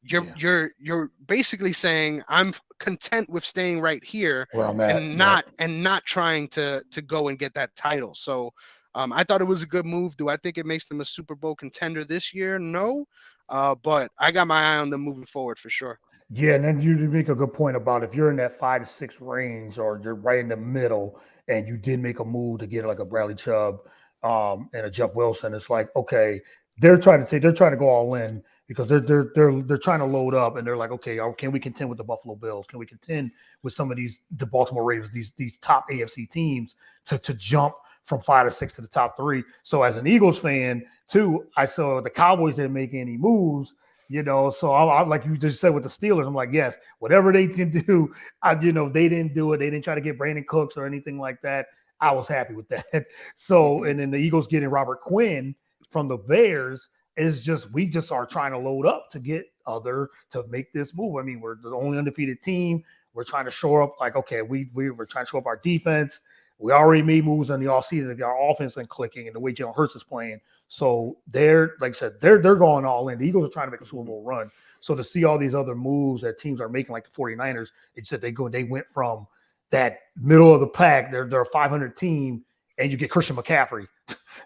Yeah. you're basically saying I'm content with staying right here Where I'm at. and Yep. not trying to go and get that title. So I thought it was a good move. Do I think it makes them a Super Bowl contender this year? No, but I got my eye on them moving forward for sure. Yeah, and then you make a good point about if you're in that 5 to 6 range or you're right in the middle and you did make a move to get like a Bradley Chubb and a Jeff Wilson, it's like, okay, they're trying to go all in because they're trying to load up and they're like, okay, can we contend with the Buffalo Bills? Can we contend with some of the Baltimore Ravens, these top AFC teams to jump from 5 to 6 to the top three? So as an Eagles fan too, I saw the Cowboys didn't make any moves. So I like you just said with the Steelers, I'm like, yes, whatever they can do, they didn't do it. They didn't try to get Brandon Cooks or anything like that. I was happy with that. So, and then the Eagles getting Robert Quinn from the Bears is we just are trying to load up to get to make this move. I mean, we're the only undefeated team. We're trying to shore up, like, okay, we're trying to show up our defense. We already made moves on the offseason. Our offense isn't clicking and the way Jalen Hurts is playing. So they're, like I said, they're going all in. The Eagles are trying to make a Super Bowl run. So to see all these other moves that teams are making, like the 49ers, it said they went from that middle of the pack, they're a 500 team, and you get Christian McCaffrey.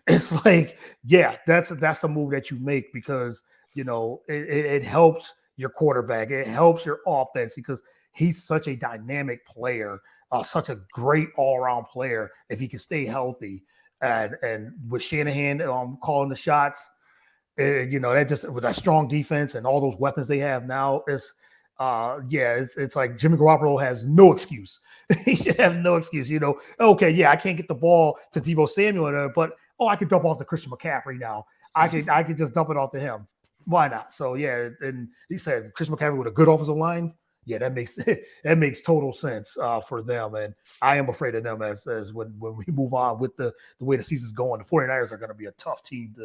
It's like, yeah, that's the move that you make because it helps your quarterback. It helps your offense because he's such a dynamic player. Such a great all-around player if he can stay healthy. And with Shanahan calling the shots, that just with that strong defense and all those weapons they have now, it's like Jimmy Garoppolo has no excuse. He should have no excuse. Okay, yeah, I can't get the ball to Deebo Samuel, but I can dump off to Christian McCaffrey now. I could just dump it off to him. Why not? So yeah, and he said Christian McCaffrey with a good offensive line. Yeah, that makes total sense for them, and I am afraid of them as when we move on with the way the season's going. The 49ers are going to be a tough team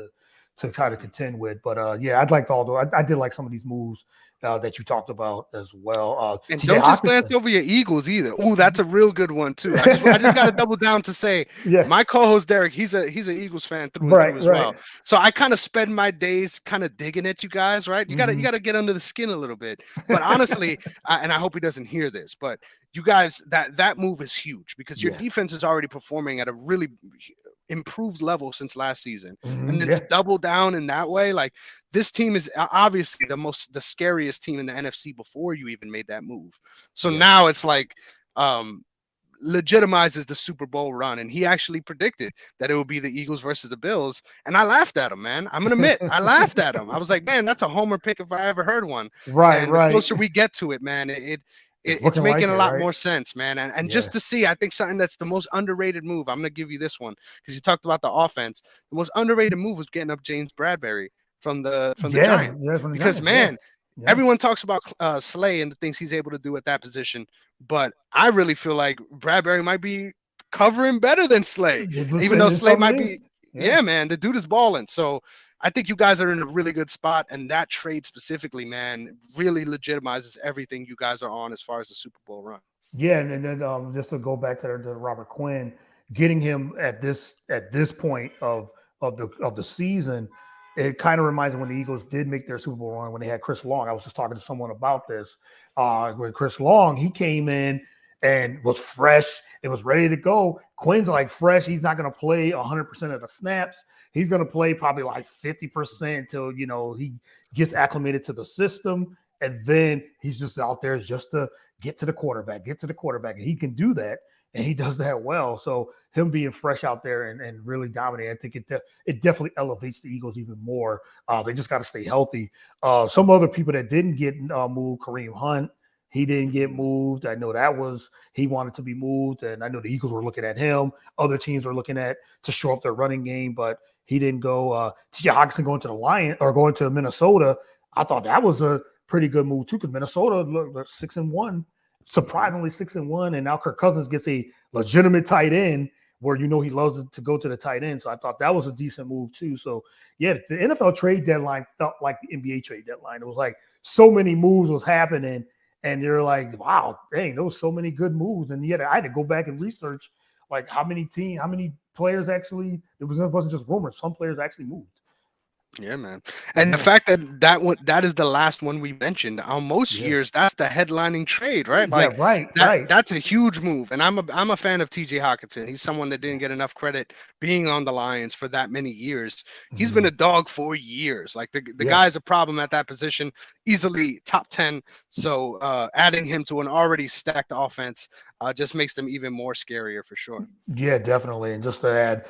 to try to contend with. But yeah, I'd like to. I did like some of these moves that you talked about as well. And don't just glance over your Eagles either. Oh, that's a real good one too. I just got to double down to say, my co-host Derek, he's an Eagles fan through and through as well. So I kind of spend my days kind of digging at you guys, right? You got to get under the skin a little bit. But honestly, and I hope he doesn't hear this, but you guys, that move is huge because your defense is already performing at a really improved level since last season, and then to double down in that way, like this team is obviously the scariest team in the NFC before you even made that move. So now it's like legitimizes the Super Bowl run, and he actually predicted that it would be the Eagles versus the Bills, and I laughed at him, man. I'm gonna admit, I laughed at him. I was like, man, that's a homer pick if I ever heard one. And the closer we get to it, man, it's making a lot more sense, man. And just to see, I think something that's the most underrated move. I'm going to give you this one because you talked about the offense. The most underrated move was getting up James Bradbury from the Giants. Because man, everyone talks about Slay and the things he's able to do at that position, but I really feel like Bradbury might be covering better than Slay, even though Slay might be. Yeah, man, the dude is balling. So I think you guys are in a really good spot, and that trade specifically, man, really legitimizes everything you guys are on as far as the Super Bowl run. Yeah, and then just to go back to Robert Quinn, getting him at this point of the season, it kind of reminds me when the Eagles did make their Super Bowl run when they had Chris Long. I was just talking to someone about this. With Chris Long, he came in and was fresh. It was ready to go. Quinn's like fresh. He's not going to play 100% of the snaps. He's going to play probably like 50% until, he gets acclimated to the system. And then he's just out there just to get to the quarterback. And he can do that. And he does that well. So him being fresh out there and really dominating, I think it definitely elevates the Eagles even more. They just got to stay healthy. Some other people that didn't get moved, Kareem Hunt, he didn't get moved. I know he wanted to be moved, and I know the Eagles were looking at him. Other teams were looking at to shore up their running game, but he didn't go. T.J. Hockenson going to the Lions or going to Minnesota, I thought that was a pretty good move too, because Minnesota looked 6-1. Surprisingly 6-1, and now Kirk Cousins gets a legitimate tight end where he loves to go to the tight end. So I thought that was a decent move too. So yeah, the NFL trade deadline felt like the NBA trade deadline. It was like so many moves was happening, and you're like, wow, dang, there was so many good moves. And yet I had to go back and research like how many players actually. It wasn't just rumors. Some players actually moved. Yeah, man. And the fact that is the last one we mentioned. On most years, that's the headlining trade, right? Like, right. That's a huge move. And I'm a fan of TJ Hockenson. He's someone that didn't get enough credit being on the Lions for that many years. He's been a dog for years. Like the guy's a problem at that position, easily top 10. So adding him to an already stacked offense just makes them even more scarier for sure. Yeah, definitely. And just to add,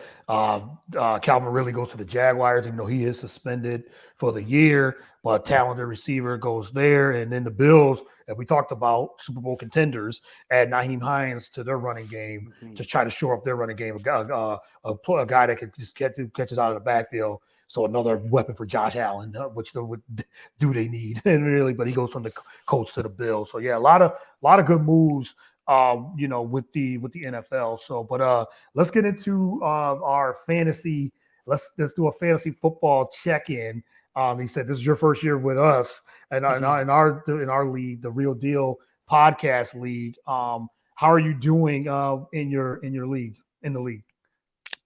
Calvin Ridley goes to the Jaguars, even though he is suspended for the year, but talented receiver goes there. And then the Bills, that we talked about, Super Bowl contenders, add Nyheim Hines to their running game to try to shore up their running game. A guy that can just catches out of the backfield. So another weapon for Josh Allen, which do they need? And really, but he goes from the Colts to the Bills. So yeah, a lot of good moves. With the NFL. So, but let's get into our fantasy. Let's do a fantasy football check-in. He said this is your first year with us, and in our league, the Real Deal Podcast League. How are you doing in your league, in the league?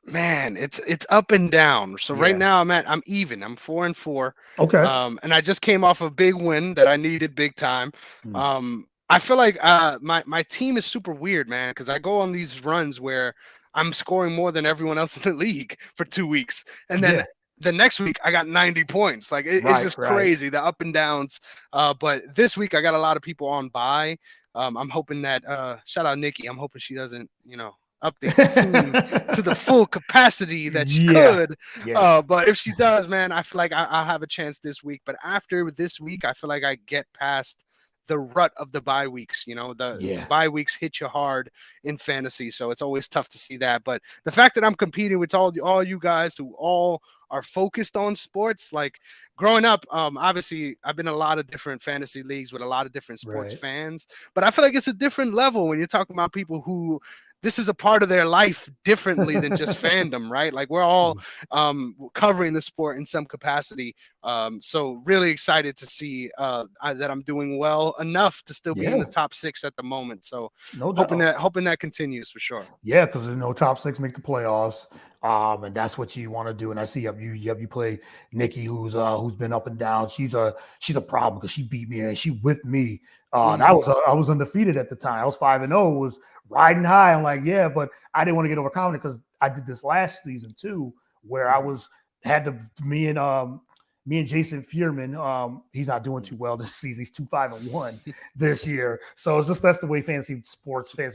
Man, it's up and down. So right now I'm even. I'm 4-4. Okay. And I just came off a big win that I needed big time. I feel like my team is super weird, man, because I go on these runs where I'm scoring more than everyone else in the league for 2 weeks, and then the next week I got 90 points. Like it's just crazy, the up and downs. But this week I got a lot of people on bye. I'm hoping that shout out Nikki. I'm hoping she doesn't update the team to the full capacity that she could. But if she does, man, I feel like I'll have a chance this week. But after this week, I feel like I get past the rut of the bye weeks. The bye weeks hit you hard in fantasy, so it's always tough to see that. But the fact that I'm competing with all you guys who all are focused on sports, like growing up, obviously I've been in a lot of different fantasy leagues with a lot of different sports fans, but I feel like it's a different level when you're talking about people who this is a part of their life differently than just fandom, right? Like we're all covering the sport in some capacity. So really excited to see that I'm doing well enough to still be in the top 6 at the moment. So hoping that continues for sure. Yeah, because top 6 make the playoffs. And that's what you want to do. And I see you play Nikki, who's been up and down. She's a problem because she beat me and she whipped me. And I was undefeated at the time. I was 5-0, was riding high. I'm like, yeah, but I didn't want to get overconfident because I did this last season too, where me and Jason Fierman, he's not doing too well this season. He's 2-5-1 this year. So it's just that's the way fantasy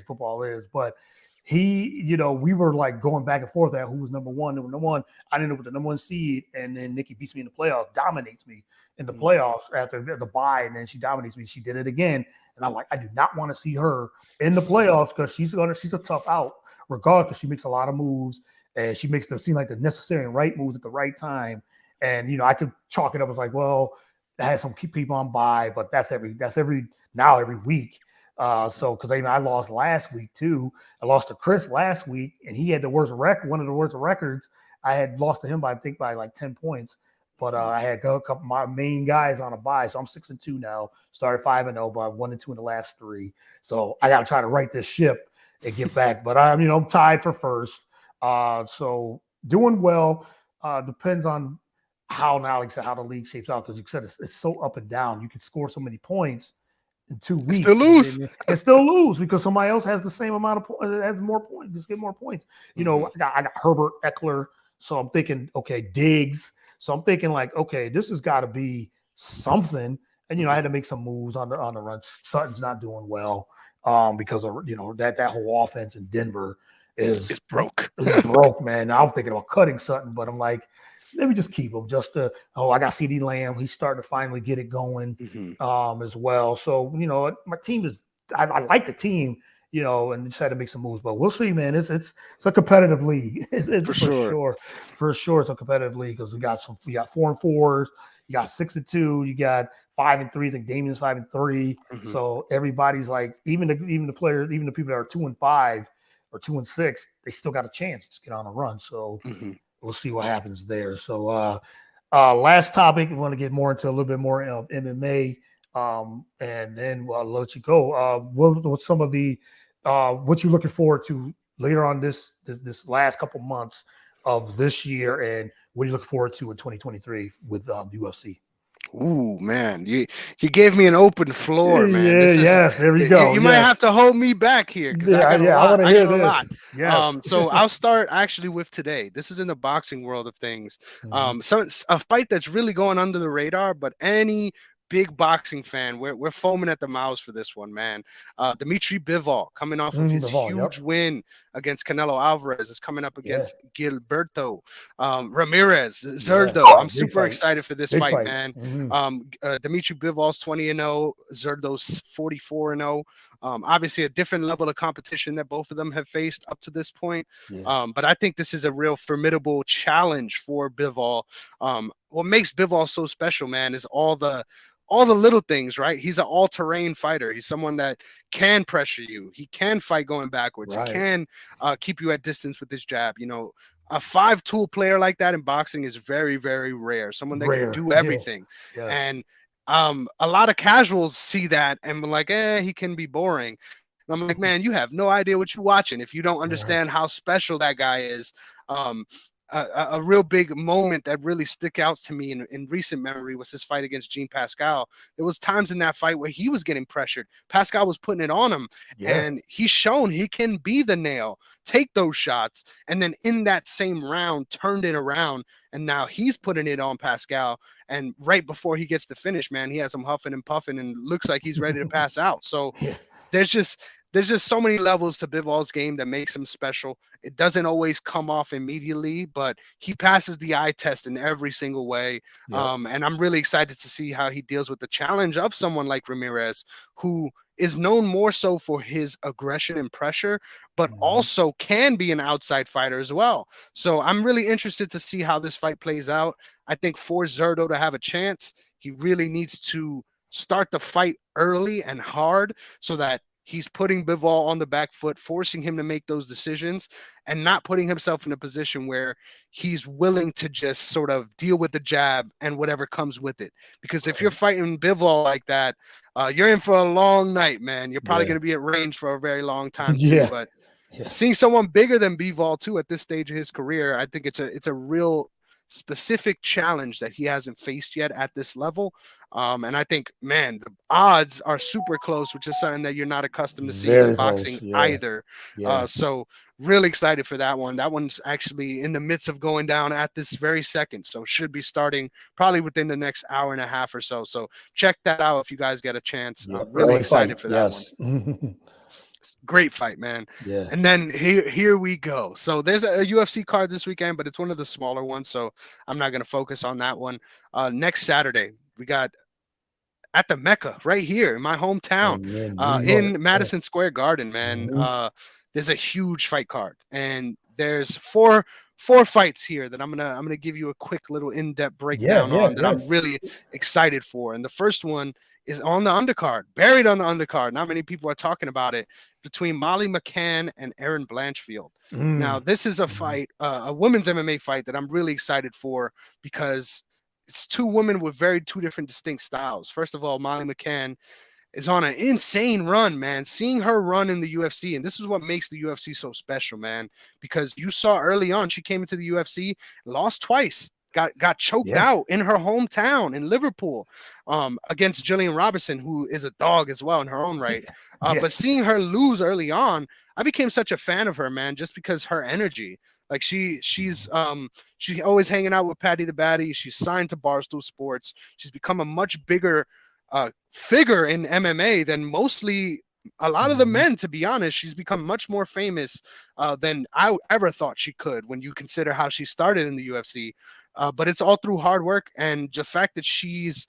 football is. But he, we were like going back and forth at who was number one. I ended up with the number 1 seed, and then Nikki beats me in the playoffs, dominates me in the playoffs after the bye, and then she dominates me. She did it again, and I'm like, I do not want to see her in the playoffs because she's a tough out, regardless. Because she makes a lot of moves, and she makes them seem like the necessary and right moves at the right time. And I could chalk it up as like, well, I had some people on bye, but that's every week. So because I lost last week too. I lost to Chris last week, and he had the worst one of the worst records. I had lost to him by like 10 points. But I had a couple of my main guys on a bye, so I'm 6-2 now. Started 5-0, but 1-2 in the last 3. So I got to try to right this ship and get back. But I'm tied for first. So doing well. Depends on how now, like I said, how the league shapes out, because you said it's so up and down. You can score so many points in 2 Still weeks lose. and still lose because somebody else has the same amount of points, has more points, just get more points. I got Herbert, Eckler, so I'm thinking, okay, Diggs. So I'm thinking like, okay, this has got to be something. And I had to make some moves on the run. Sutton's not doing well because of that whole offense in Denver It's broke. is broke, man. Now I'm thinking about cutting Sutton, but I'm like, let me just keep him. I got CD Lamb. He's starting to finally get it going as well. So my team is. I like the team, and just had to make some moves. But we'll see, man. It's a competitive league. It's For sure. For sure, it's a competitive league because we got 4-4s, you got 6-2, you got 5-3. I think Damien's 5-3. So everybody's like, even the players, even the people that are 2-5 or 2-6, they still got a chance. Just get on a run. So we'll see what happens there. So last topic, we want to get more into a little bit more of MMA. And then I'll let you go. What's some of the what you're looking forward to later on this last couple months of this year, and what you look forward to in 2023 with UFC? Ooh, man, you gave me an open floor, man. Yes, there we go. You might have to hold me back here because I got a lot. I want to hear this. Lot. Yes. So I'll start actually with today. This is in the boxing world of things. So a fight that's really going under the radar, but any big boxing fan, we're foaming at the mouths for this one, man. Dimitri Bivol, coming off of his huge win against Canelo Alvarez, is coming up against Gilberto Ramirez, Zurdo. I'm super excited for this fight, man. Dimitri Bivol's 20-0, Zurdo's 44-0. Obviously a different level of competition that both of them have faced up to this point. But I think this is a real formidable challenge for Bivol. What makes Bivol so special, man, is all the little things, right? He's an all-terrain fighter. He's someone that can pressure you. He can fight going backwards. He can keep you at distance with his jab. A 5-tool player like that in boxing is very, very rare. Someone that can do everything. And a lot of casuals see that and be like, he can be boring. And I'm like, man, you have no idea what you're watching if you don't understand how special that guy is. A real big moment that really stick out to me in recent memory was his fight against Jean Pascal. There was times in that fight where he was getting pressured. Pascal was putting it on him, and he's shown he can be the nail, take those shots, and then in that same round turned it around, and now he's putting it on Pascal. And right before he gets to finish, man, he has him huffing and puffing and looks like he's ready to pass out. So there's just so many levels to Bivol's game that makes him special. It doesn't always come off immediately, but he passes the eye test in every single way. And I'm really excited to see how he deals with the challenge of someone like Ramirez, who is known more so for his aggression and pressure, but also can be an outside fighter as well. So I'm really interested to see how this fight plays out. I think for Zurdo to have a chance, he really needs to start the fight early and hard so that he's putting Bivol on the back foot, forcing him to make those decisions and not putting himself in a position where he's willing to just sort of deal with the jab and whatever comes with it. Because if you're fighting Bivol like that, you're in for a long night, man. You're probably going to be at range for a very long time too. But seeing someone bigger than Bivol too at this stage of his career, I think it's a real specific challenge that he hasn't faced yet at this level. And I think, man, the odds are super close, which is something that you're not accustomed to seeing in boxing either. So really excited for that one. That one's actually in the midst of going down at this very second. So should be starting probably within the next hour and a half or so. So check that out if you guys get a chance. I'm really excited for that one. Great fight, man. And then here we go. So there's a UFC card this weekend, but it's one of the smaller ones, so I'm not going to focus on that one. Next Saturday, we got at the Mecca right here in my hometown, in Madison Square Garden, man. There's a huge fight card, and there's four fights here that I'm gonna give you a quick little in-depth breakdown on that I'm really excited for. And the first one is on the undercard, buried on the undercard. Not many people are talking about it, between Molly McCann and Erin Blanchfield. Now, this is a fight, a women's MMA fight that I'm really excited for because it's two women with two different distinct styles. First of all, Molly McCann is on an insane run, man. Seeing her run in the UFC, and this is what makes the UFC so special, man, because you saw early on she came into the UFC, lost twice, got choked out in her hometown in Liverpool against Jillian Robertson, who is a dog as well in her own right. But seeing her lose early on, I became such a fan of her, man, just because her energy. Like she's always hanging out with Patty the Batty. She's signed to Barstool Sports. She's become a much bigger figure in MMA than mostly a lot of the men, to be honest. She's become much more famous than I ever thought she could when you consider how she started in the UFC. But it's all through hard work and the fact that she's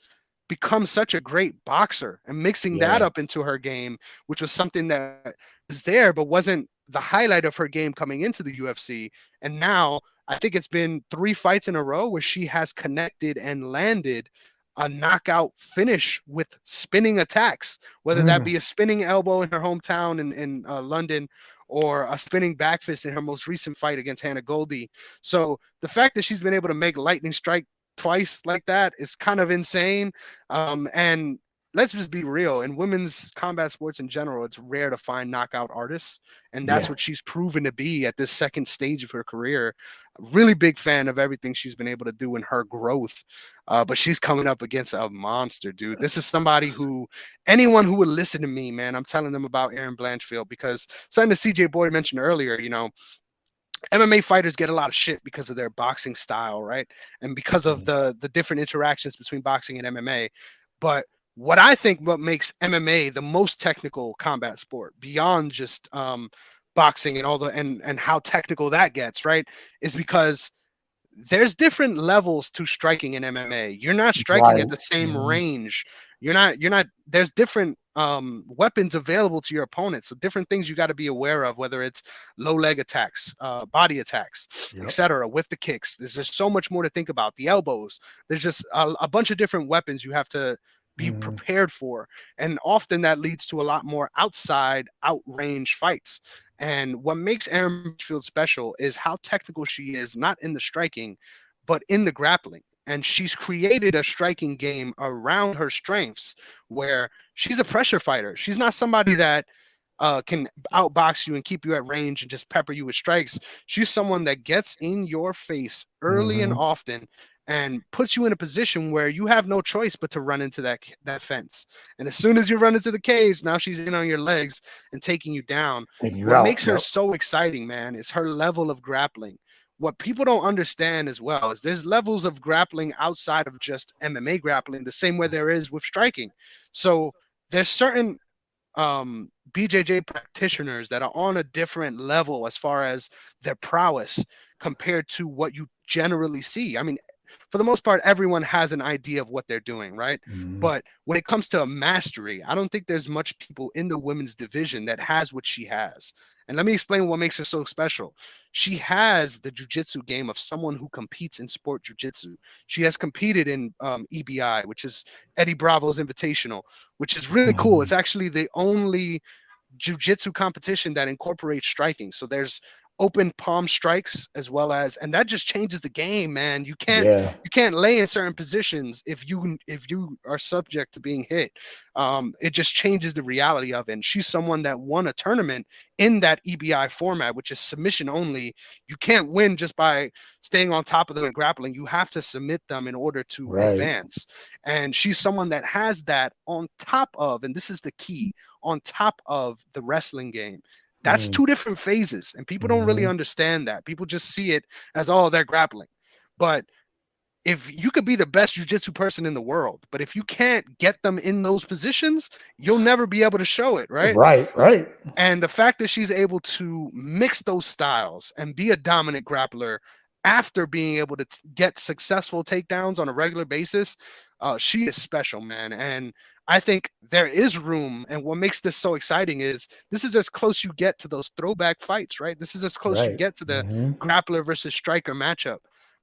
become such a great boxer and mixing that up into her game, which was something that was there but wasn't the highlight of her game coming into the UFC. And now I think it's been 3 fights in a row where she has connected and landed a knockout finish with spinning attacks, whether that be a spinning elbow in her hometown in London or a spinning back fist in her most recent fight against Hannah Goldie. So the fact that she's been able to make lightning strike twice like that is kind of insane. And let's just be real. In women's combat sports in general, it's rare to find knockout artists. And that's what she's proven to be at this second stage of her career. Really big fan of everything she's been able to do in her growth. But she's coming up against a monster, dude. This is somebody who, anyone who would listen to me, man, I'm telling them about Erin Blanchfield, because something that CJ Boyd mentioned earlier, you know, MMA fighters get a lot of shit because of their boxing style, right? And because of the different interactions between boxing and MMA. But what I think what makes MMA the most technical combat sport beyond just boxing and all the and how technical that gets, right, is because there's different levels to striking in MMA. You're not striking at the same range. You're not there's different weapons available to your opponent. So different things you got to be aware of, whether it's low leg attacks, body attacks, etc. with the kicks. There's just so much more to think about. The elbows. There's just a bunch of different weapons you have to be prepared for. And often that leads to a lot more outrange fights. And what makes Erin Blanchfield special is how technical she is, not in the striking, but in the grappling. And she's created a striking game around her strengths where she's a pressure fighter. She's not somebody that can outbox you and keep you at range and just pepper you with strikes. She's someone that gets in your face early and often and puts you in a position where you have no choice but to run into that fence. And as soon as you run into the cage, now she's in on your legs and taking you down. What makes her so exciting, man, is her level of grappling. What people don't understand as well is there's levels of grappling outside of just MMA grappling, the same way there is with striking. So there's certain BJJ practitioners that are on a different level as far as their prowess compared to what you generally see. I mean, for the most part, everyone has an idea of what they're doing, right? But when it comes to mastery, I don't think there's much people in the women's division that has what she has. And let me explain what makes her so special. She has the jiu-jitsu game of someone who competes in sport jiu-jitsu. She has competed in EBI, which is Eddie Bravo's Invitational, which is really cool. It's actually the only jiu-jitsu competition that incorporates striking. So there's open palm strikes as well as, and that just changes the game, man. You can't lay in certain positions if you are subject to being hit. It just changes the reality of it. And she's someone that won a tournament in that EBI format, which is submission only. You can't win just by staying on top of them and grappling. You have to submit them in order to advance. And she's someone that has that on top of, and this is the key, on top of the wrestling game. That's 2 different phases, and people don't really understand that. People just see it as, oh, they're grappling. But if you could be the best jiu-jitsu person in the world, but if you can't get them in those positions, you'll never be able to show it, right? Right. And the fact that she's able to mix those styles and be a dominant grappler after being able to get successful takedowns on a regular basis, she is special, man. And I think there is room. And what makes this so exciting is this is as close you get to those throwback fights, right? This is as close you get to the grappler versus striker matchup.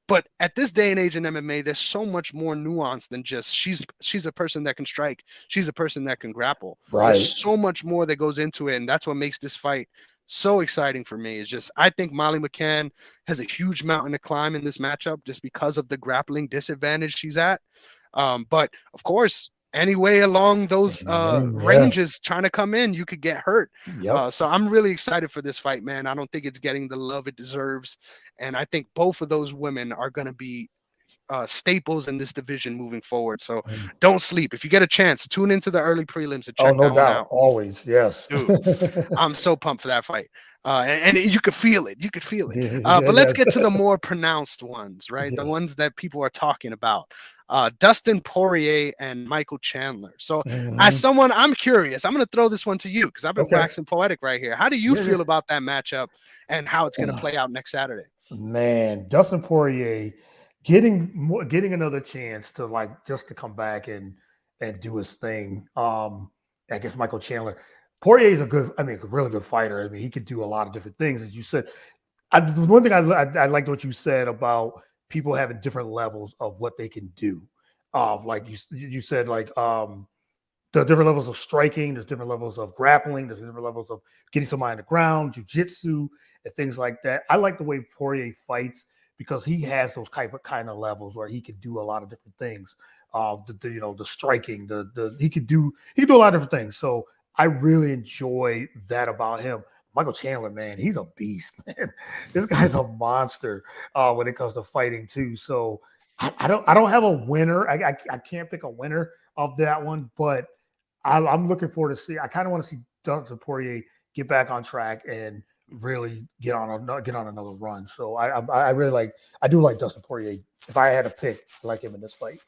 But at this day and age in MMA, there's so much more nuance than just she's a person that can strike. She's a person that can grapple. There's so much more that goes into it. And that's what makes this fight so exciting for me. Is just, I think Molly McCann has a huge mountain to climb in this matchup just because of the grappling disadvantage she's at. But of course, anyway along those ranges trying to come in, you could get hurt. So I'm really excited for this fight, man. I don't think it's getting the love it deserves. And I think both of those women are going to be staples in this division moving forward. So Mhm. don't sleep. If you get a chance, tune into the early prelims and Oh, check no that one doubt. out. Always. Yes. Dude, I'm so pumped for that fight. And you could feel it. You could feel it. Yeah, But let's yes. get to the more pronounced ones, right? The Yeah. ones that people are talking about. Dustin Poirier and Michael Chandler. So, as Mhm. someone, I'm curious. I'm going to throw this one to you because I've been Okay. waxing poetic right here. How do you Yeah, feel yeah. about that matchup and how it's going to play out next Saturday? Man, Dustin Poirier getting another chance to like just to come back and do his thing. I guess Michael Chandler. Poirier is a really good fighter. I mean, he could do a lot of different things, as you said. The one thing I liked what you said about people having different levels of what they can do. Like you said, like the different levels of striking, there's different levels of grappling, there's different levels of getting somebody on the ground, jujitsu, and things like that. I like the way Poirier fights because he has those kind of levels where he can do a lot of different things. The striking, he could do a lot of different things. So I really enjoy that about him. Michael Chandler, man, he's a beast, man. This guy's a monster when it comes to fighting too. So I don't have a winner. I can't pick a winner of that one, but I'm looking forward to see. I kind of want to see Dustin Poirier get back on track and really get on another run. So I really like. I do like Dustin Poirier. If I had to pick, I like him in this fight.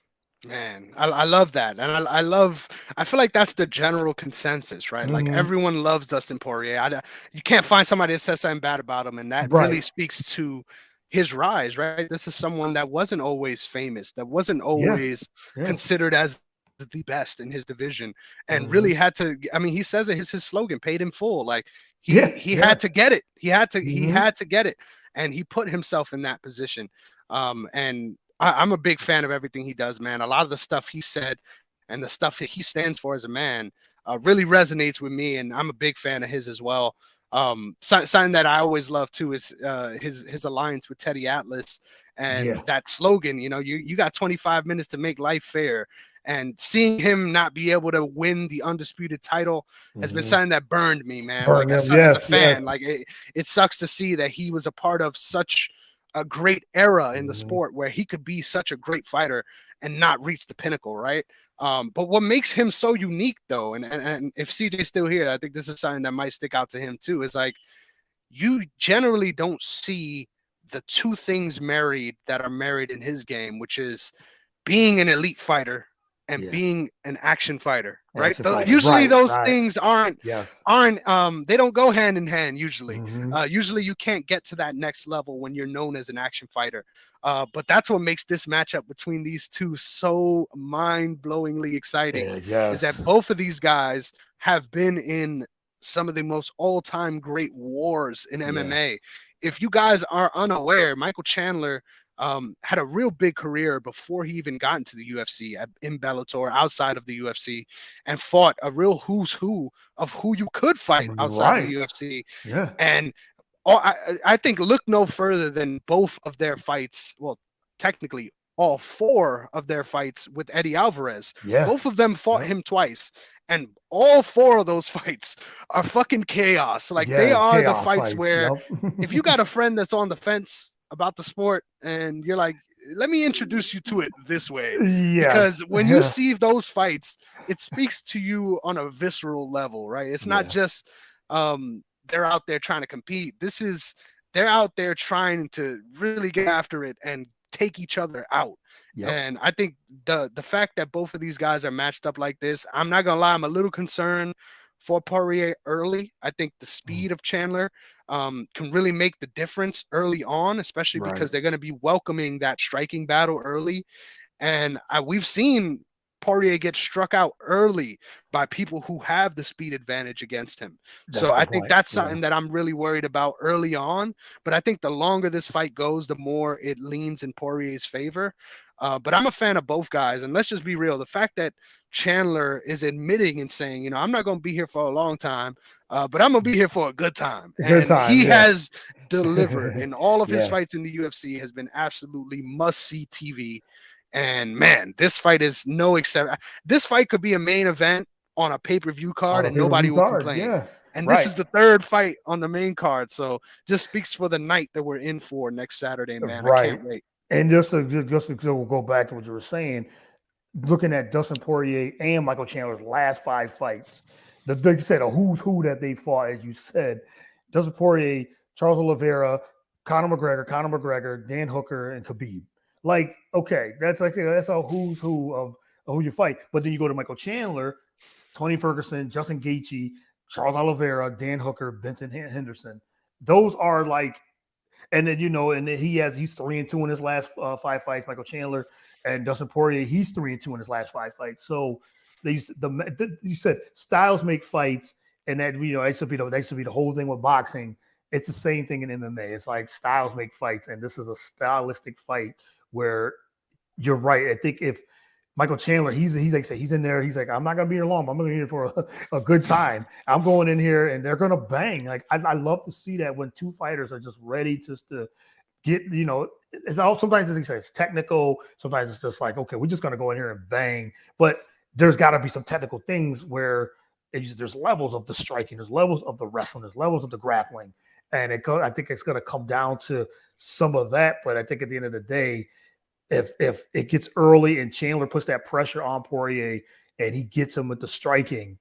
Man, I love that. And I feel like that's the general consensus, right? Like Hmm. everyone loves Dustin Poirier. You can't find somebody that says something bad about him. And that Right. really speaks to his rise, right? This is someone that wasn't always famous, that wasn't Yeah. always Yeah. considered as the best in his division, and really Hmm. had to. I mean, he says it, his slogan, paid in full. Like Yeah. he Yeah. had to get it. He Hmm. had to get it. And he put himself in that position. And I'm a big fan of everything he does, man. A lot of the stuff he said and the stuff that he stands for as a man really resonates with me, and I'm a big fan of his as well. Something that I always love too is his alliance with Teddy Atlas and Yeah. that slogan. You know, you got 25 minutes to make life fair. And seeing him not be able to win the undisputed title has been Hmm. something that burned me, man. Burn Like them. as a Yes. Yes. fan, like it sucks to see that he was a part of such a great era in the Hmm. sport where he could be such a great fighter and not reach the pinnacle, right? But what makes him so unique, though, and if CJ's still here, I think this is something that might stick out to him too. Is like you generally don't see the two things married that are married in his game, which is being an elite fighter and Yeah. being an action fighter, right? Action fighter. Usually Right. those Right. things aren't Yes. aren't they don't go hand in hand usually. Hmm. Usually you can't get to that next level when you're known as an action fighter. But that's what makes this matchup between these two so mind-blowingly exciting Yeah. is that Yes. both of these guys have been in some of the most all-time great wars in Yeah. MMA. If you guys are unaware, Michael Chandler had a real big career before he even got into the UFC in Bellator, outside of the UFC, and fought a real who's who of who you could fight outside of the Right. UFC. Yeah. And I think look no further than both of their fights. Well, technically, all four of their fights with Eddie Alvarez. Yeah. Both of them fought Yep. him twice. And all four of those fights are fucking chaos. Like they Yeah. are the Chaos fights fights. where if you Yep. got a friend that's on the fence about the sport and you're like, let me introduce you to it this way. Yes. Because when you Yeah. see those fights, it speaks to you on a visceral level, right? It's not Yeah. just they're out there trying to compete. They're out there trying to really get after it and take each other out. Yep. And I think the fact that both of these guys are matched up like this, I'm not gonna lie, I'm a little concerned for Poirier early. I think the Mm. speed of Chandler can really make the difference early on, especially Right. because they're going to be welcoming that striking battle early. And we've seen Poirier get struck out early by people who have the speed advantage against him. That's So a I good think point. that's Yeah. something that I'm really worried about early on. But I think the longer this fight goes, the more it leans in Poirier's favor. But I'm a fan of both guys. And let's just be real. The fact that Chandler is admitting and saying, you know, I'm not going to be here for a long time, but I'm going to be here for a good time. A good And time. he Yeah. has delivered in all of his Yeah. fights in the UFC has been absolutely must-see TV. And man, this fight is no exception. This fight could be a main event on a pay-per-view On card a and nobody pay-per-view will card. complain. Yeah. And this Right. is the third fight on the main card. So just speaks for the night that we're in for next Saturday, man. I Right. can't wait. And just to go back to what you were saying, looking at Dustin Poirier and Michael Chandler's last 5 fights, they said a who's who that they fought, as you said. Dustin Poirier, Charles Oliveira, Conor McGregor, Dan Hooker, and Khabib. Like, okay, that's a who's who of who you fight. But then you go to Michael Chandler, Tony Ferguson, Justin Gaethje, Charles Oliveira, Dan Hooker, Vincent Henderson. Those are like, and then and then he's 3-2 in his last 5 fights. Michael Chandler and Dustin Poirier, he's 3-2 in his last 5 fights. So you said styles make fights, and that that should be the whole thing with boxing. It's the same thing in MMA. It's like styles make fights, and this is a stylistic fight where you're right. I think if Michael Chandler, he's like he's in there. He's like, I'm not gonna be here long. But I'm gonna be here for a good time. I'm going in here, and they're gonna bang. Like I love to see that when two fighters are just ready just to get. It's all sometimes it's technical. Sometimes it's just like, okay, we're just gonna go in here and bang. But there's got to be some technical things where there's levels of the striking, there's levels of the wrestling, there's levels of the grappling, and I think it's gonna come down to some of that. But I think at the end of the day, if it gets early and Chandler puts that pressure on Poirier and he gets him with the striking,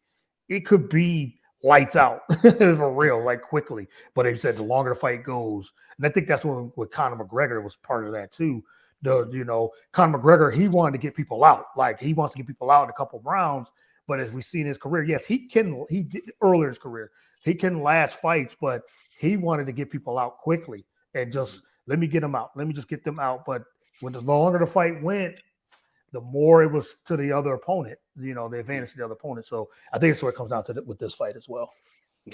it could be lights out for real, like quickly. But as you said, the longer the fight goes, and I think that's when with Conor McGregor was part of that too. Conor McGregor, he wanted to get people out. Like he wants to get people out in a couple of rounds. But as we see in his career, yes, he did earlier in his career, he can last fights, but he wanted to get people out quickly and just let me get them out. Let me just get them out. But when the longer the fight went, the more it was to the other opponent, the advantage to the other opponent. So I think that's where it comes down to with this fight as well.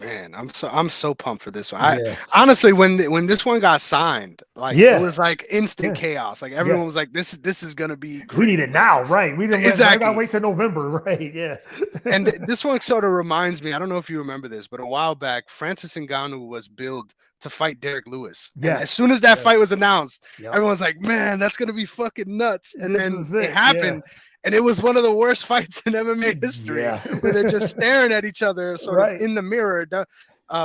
Man, I'm so pumped for this one. I honestly, when this one got signed, like it was like instant chaos. Like everyone was like, "This is gonna be great." We need it now, right? We didn't exactly. Gotta wait till November, right? Yeah. And this one sort of reminds me. I don't know if you remember this, but a while back, Francis Ngannou was billed to fight Derek Lewis. Yeah. As soon as that fight was announced, everyone's like, "Man, that's gonna be fucking nuts!" And then it happened. Yeah. And it was one of the worst fights in MMA history, where they're just staring at each other, sort of in the mirror,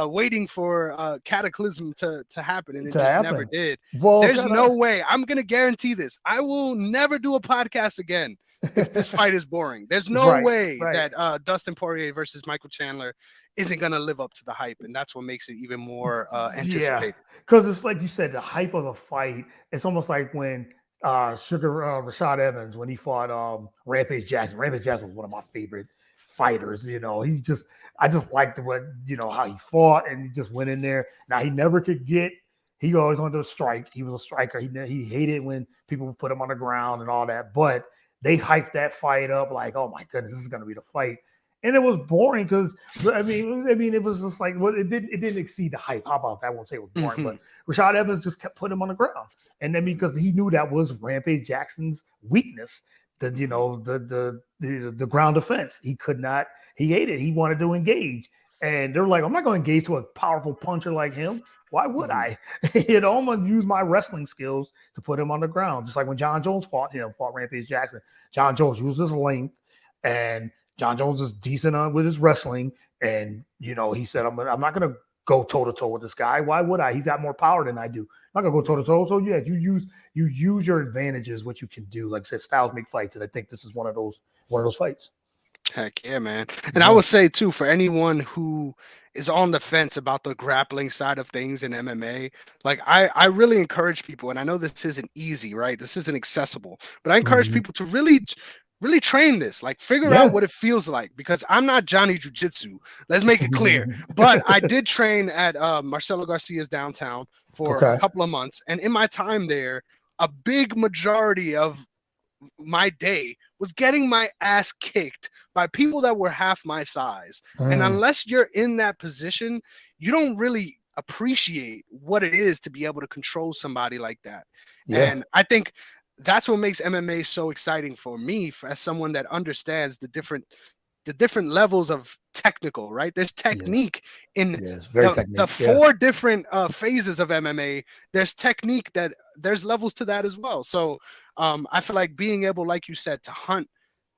waiting for cataclysm to happen, and it just never did. Well, there's no way. I'm gonna guarantee this. I will never do a podcast again if this fight is boring. There's no way that Dustin Poirier versus Michael Chandler isn't gonna live up to the hype, and that's what makes it even more anticipated. Because it's like you said, the hype of the fight. It's almost like when Rashad Evans, when he fought Rampage Jackson. Rampage Jackson was one of my favorite fighters. I just liked how he fought, and he just went in there. Now he never could get. He always wanted to strike. He was a striker. He hated when people would put him on the ground and all that. But they hyped that fight up like, oh my goodness, this is going to be the fight. And it was boring because I mean, it was just like, well, it didn't exceed the hype. How about that? I won't say it was boring, but Rashad Evans just kept putting him on the ground, and then because he knew that was Rampage Jackson's weakness, the ground defense. He could not. He hated. He wanted to engage, and they're like, I'm not going to engage to a powerful puncher like him. Why would I? I'm going to use my wrestling skills to put him on the ground, just like when John Jones fought Rampage Jackson. John Jones used his length, and John Jones is decent with his wrestling, and he said, "I'm not going to go toe to toe with this guy. Why would I? He's got more power than I do. I'm not going to go toe to toe." So yeah, you use your advantages, what you can do. Like I said, styles make fights, and I think this is one of those fights. Heck yeah, man! And I would say too, for anyone who is on the fence about the grappling side of things in MMA, like I really encourage people, and I know this isn't easy, right? This isn't accessible, but I encourage people to really train this, like figure out what it feels like, because I'm not Johnny Jiu-Jitsu. Let's make it clear. But I did train at Marcelo Garcia's downtown for a couple of months. And in my time there, a big majority of my day was getting my ass kicked by people that were half my size. And unless you're in that position, you don't really appreciate what it is to be able to control somebody like that. And I think that's what makes MMA so exciting for me, as someone that understands the different levels of technical, right? There's technique in the 4 different phases of MMA. There's technique there's levels to that as well. So I feel like being able, like you said, to hunt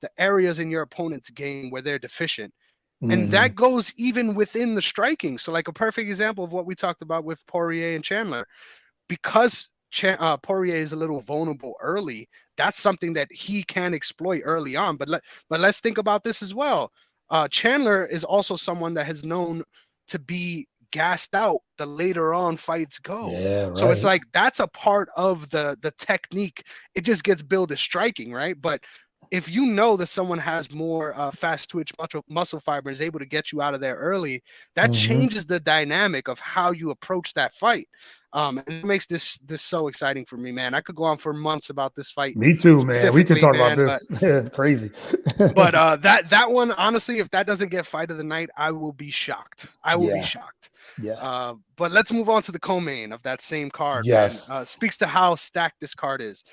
the areas in your opponent's game where they're deficient. And that goes even within the striking. So like a perfect example of what we talked about with Poirier and Chandler, because Poirier is a little vulnerable early, that's something that he can exploit early on. But let's think about this as well. Chandler is also someone that has known to be gassed out the later on fights go. Yeah, right. So it's like that's a part of the technique. It just gets billed as striking, right? But if you know that someone has more fast twitch muscle fiber, is able to get you out of there early, that changes the dynamic of how you approach that fight. And it makes this so exciting for me, man. I could go on for months about this fight. Me too, man. We could talk about this. Crazy. But that one, honestly, if that doesn't get fight of the night, I will be shocked. I will be shocked. Yeah. But let's move on to the co-main of that same card. Yes. Man. Speaks to how stacked this card is.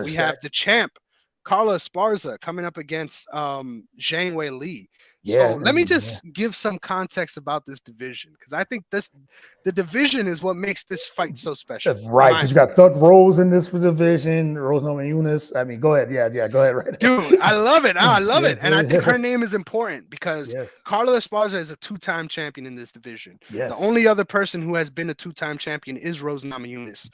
We have the champ, Carla Esparza, coming up against Zhang Weili. Yeah, so let me just give some context about this division, because I think the division is what makes this fight so special. That's right. Because you got Thug Rose in this division, Rose Namajunas. I mean, go ahead. Yeah, go ahead. Right. Dude, I love it. I love it. And I think her name is important because Carla Esparza is a 2-time champion in this division. The only other person who has been a 2-time champion is Rose Namajunas.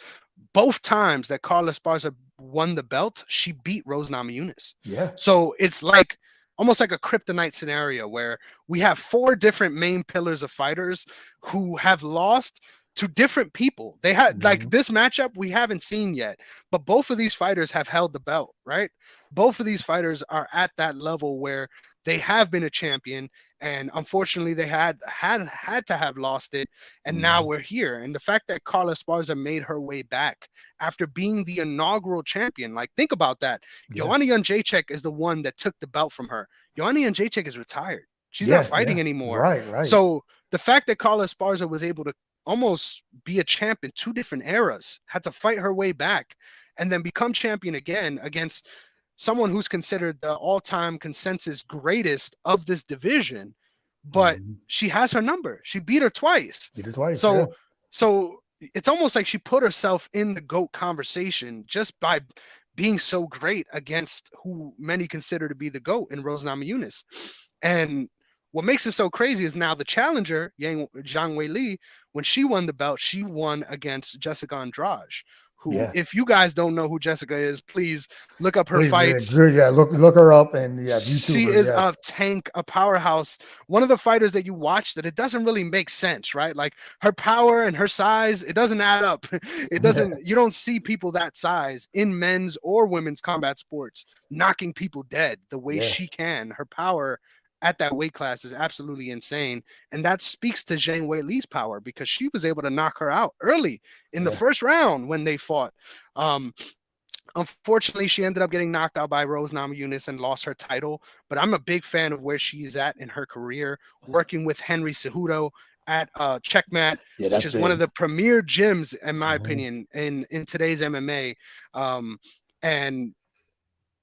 Both times that Carla Esparza won the belt, she beat Rose Namajunas. Yeah. So it's like almost like a kryptonite scenario where we have 4 different main pillars of fighters who have lost to different people. They had like this matchup we haven't seen yet, but both of these fighters have held the belt, right? Both of these fighters are at that level where they have been a champion, and unfortunately they had to have lost it, and now we're here. And the fact that Carla Esparza made her way back after being the inaugural champion, like think about that. Joanna Jędrzejczyk is the one that took the belt from her. Joanna Jędrzejczyk is retired. She's not fighting anymore. Right. So the fact that Carla Esparza was able to almost be a champ in 2 different eras, had to fight her way back, and then become champion again against someone who's considered the all-time consensus greatest of this division, but she has her number. She beat her twice. So it's almost like she put herself in the GOAT conversation just by being so great against who many consider to be the GOAT in Rose Namajunas. And what makes it so crazy is now the challenger, Zhang Weili, when she won the belt, she won against Jessica Andrade, who, if you guys don't know who Jessica is, please look up her fights. Yeah, look her up, and she is a tank, a powerhouse. One of the fighters that you watch that it doesn't really make sense, right? Like her power and her size, it doesn't add up. It doesn't. You don't see people that size in men's or women's combat sports knocking people dead the way she can. Her power at that weight class is absolutely insane. And that speaks to Zhang Weili's power, because she was able to knock her out early in the first round when they fought. Unfortunately, she ended up getting knocked out by Rose Namajunas and lost her title. But I'm a big fan of where she is at in her career, working with Henry Cejudo at Checkmat, which is one of the premier gyms, in my opinion, in today's MMA. And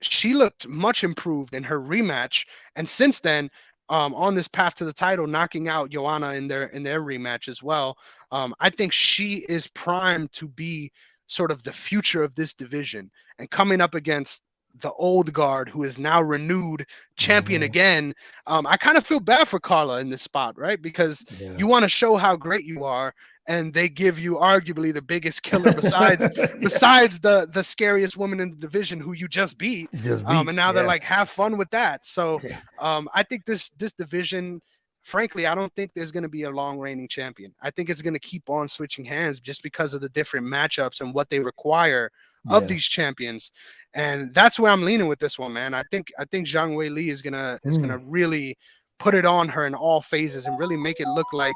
she looked much improved in her rematch, and since then, on this path to the title, knocking out Joanna in their rematch as well. I think she is primed to be sort of the future of this division, and coming up against the old guard who is now renewed champion again. I kind of feel bad for Carla in this spot, right? Because you want to show how great you are, and they give you arguably the biggest killer besides the scariest woman in the division who you just beat. And now they're like, have fun with that. So I think this division, frankly, I don't think there's going to be a long reigning champion. I think it's going to keep on switching hands just because of the different matchups and what they require of these champions. And that's where I'm leaning with this one, man. I think Zhang Weili is gonna really put it on her in all phases and really make it look like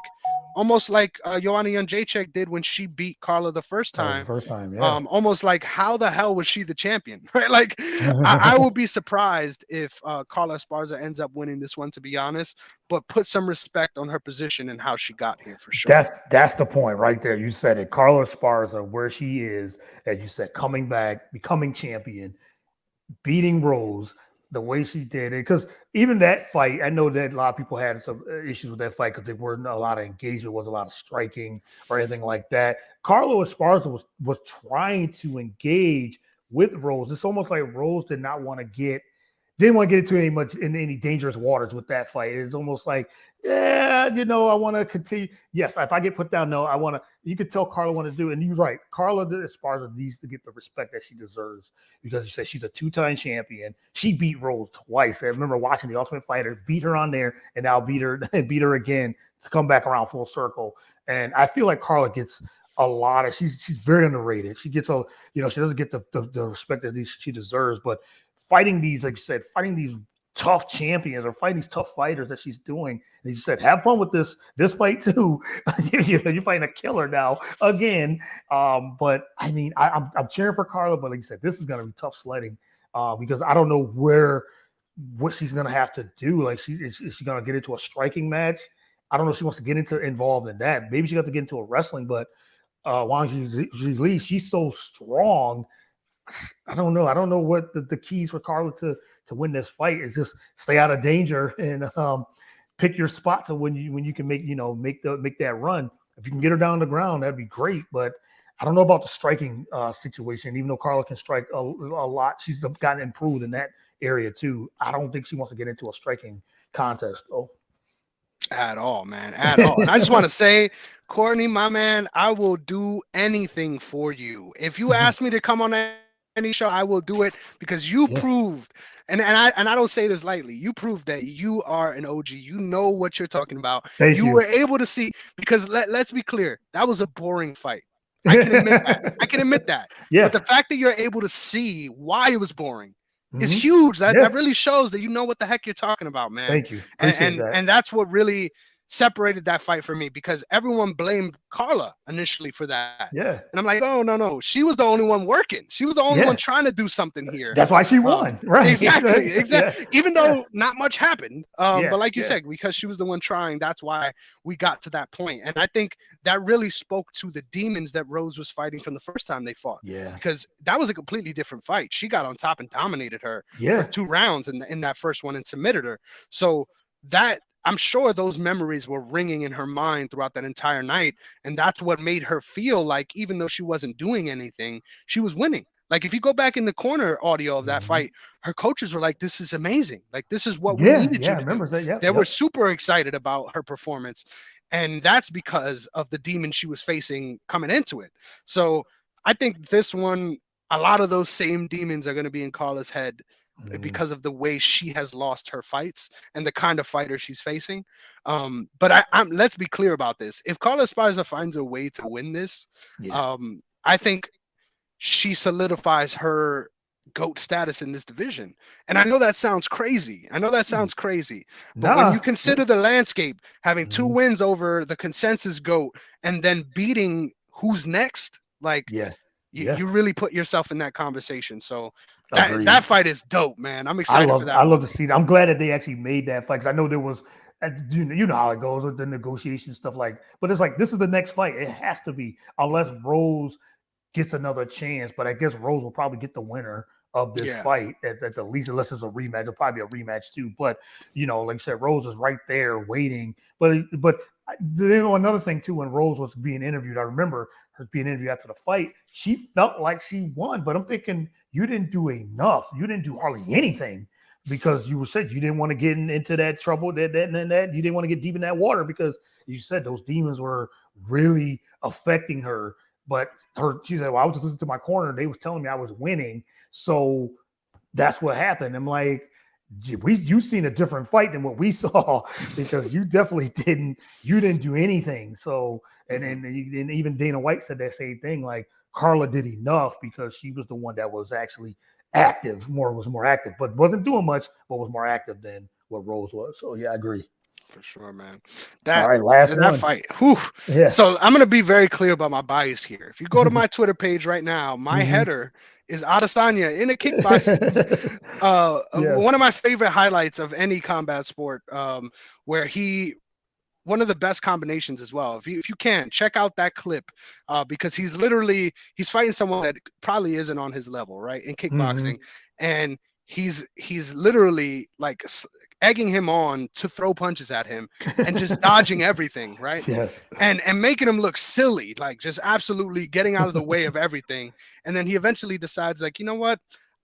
almost like Joanna Jędrzejczyk did when she beat Carla the first time. Almost like, how the hell was she the champion, right? Like, I will be surprised if Carla Esparza ends up winning this one, to be honest, but put some respect on her position and how she got here for sure. That's the point right there. You said it. Carla Esparza, where she is, as you said, coming back, becoming champion, beating Rose the way she did it. Because even that fight, I know that a lot of people had some issues with that fight because there weren't a lot of engagement, wasn't a lot of striking or anything like that. Carla Esparza was trying to engage with Rose. It's almost like Rose did not want to get didn't want to get into any dangerous waters with that fight. It's almost like, yeah, I want to continue. Yes, if I get put down, no, I want to. You could tell Carla want to do, and you're right. Carla Esparza needs to get the respect that she deserves because you said she's a 2-time champion. She beat Rose twice. I remember watching The Ultimate Fighter, beat her on there, and now beat her again to come back around full circle. And I feel like Carla gets a lot of. She's very underrated. She gets she doesn't get the respect that she deserves, but fighting these, like you said, fighting these tough champions or fighting these tough fighters that she's doing. And you said, have fun with this fight too. You're fighting a killer now again. But I mean, I'm cheering for Carla, but like you said, this is going to be tough sledding because I don't know what she's going to have to do. Like, is she going to get into a striking match? I don't know if she wants to get involved in that. Maybe she got to get into a wrestling, but Wang Zhili, she's so strong. I don't know. I don't know what the keys for Carla to win this fight is. Just stay out of danger and pick your spots of when you can make that run. If you can get her down on the ground, that'd be great. But I don't know about the striking situation. Even though Carla can strike a lot, she's gotten improved in that area too. I don't think she wants to get into a striking contest though. At all, man. At all. And I just want to say, Courtney, my man, I will do anything for you. If you ask me to come on any show, I will do it because you proved, and I don't say this lightly, you proved that you are an OG. You know what you're talking about. Thank you. You were able to see, because let's be clear, that was a boring fight. I can admit that. I can admit that. Yeah. But the fact that you're able to see why it was boring is huge. That really shows that you know what the heck you're talking about, man. Thank you. And that's what really separated that fight for me, because everyone blamed Carla initially for that. Yeah. And I'm like, oh, no. She was the only one working. She was the only one trying to do something here. That's why she won. Right. Exactly. Yeah. Even though not much happened. But like you said, because she was the one trying, that's why we got to that point. And I think that really spoke to the demons that Rose was fighting from the first time they fought. Yeah. Because that was a completely different fight. She got on top and dominated her for 2 rounds in that first one and submitted her. So that, I'm sure those memories were ringing in her mind throughout that entire night. And that's what made her feel like, even though she wasn't doing anything, she was winning. Like, if you go back in the corner audio of that fight, her coaches were like, this is amazing. Like, this is what we needed you to do. That. They were super excited about her performance. And that's because of the demon she was facing coming into it. So I think this one, a lot of those same demons are going to be in Carla's head because of the way she has lost her fights and the kind of fighter she's facing. But let's be clear about this. If Carla Esparza finds a way to win this, I think she solidifies her GOAT status in this division. And I know that sounds crazy. But when you consider the landscape, having 2 wins over the consensus GOAT and then beating who's next, like, you really put yourself in that conversation. So that fight is dope, man. I'm excited for that. I love to see that. I'm glad that they actually made that fight, because I know there was, you know how it goes with the negotiation stuff. But it's like, this is the next fight. It has to be, unless Rose gets another chance. But I guess Rose will probably get the winner of this fight at the least, unless it's a rematch. It'll probably be a rematch too. But like you said, Rose is right there waiting. But then another thing too, when Rose was being interviewed, I remember her being interviewed after the fight. She felt like she won, but I'm thinking, you didn't do enough. You didn't do hardly anything, because you said you didn't want to get into that trouble, that you didn't want to get deep in that water, because you said those demons were really affecting her. But she said, well, I was just listening to my corner. They was telling me I was winning. So that's what happened. I'm like, you've seen a different fight than what we saw, because you definitely didn't do anything. So, and even Dana White said that same thing. Like, Carla did enough because she was the one that was actually active, was more active, but wasn't doing much, but was more active than what Rose was. So yeah, I agree. For sure, man. All right, last fight. Whew. Yeah. So I'm going to be very clear about my bias here. If you go to my Twitter page right now, my header is Adesanya in a kickboxing. One of my favorite highlights of any combat sport, where one of the best combinations as well. If you can, check out that clip, because he's fighting someone that probably isn't on his level, right, in kickboxing, and he's literally like egging him on to throw punches at him and just dodging everything, right? Yes. And making him look silly, like just absolutely getting out of the way of everything. And then he eventually decides, like, you know what?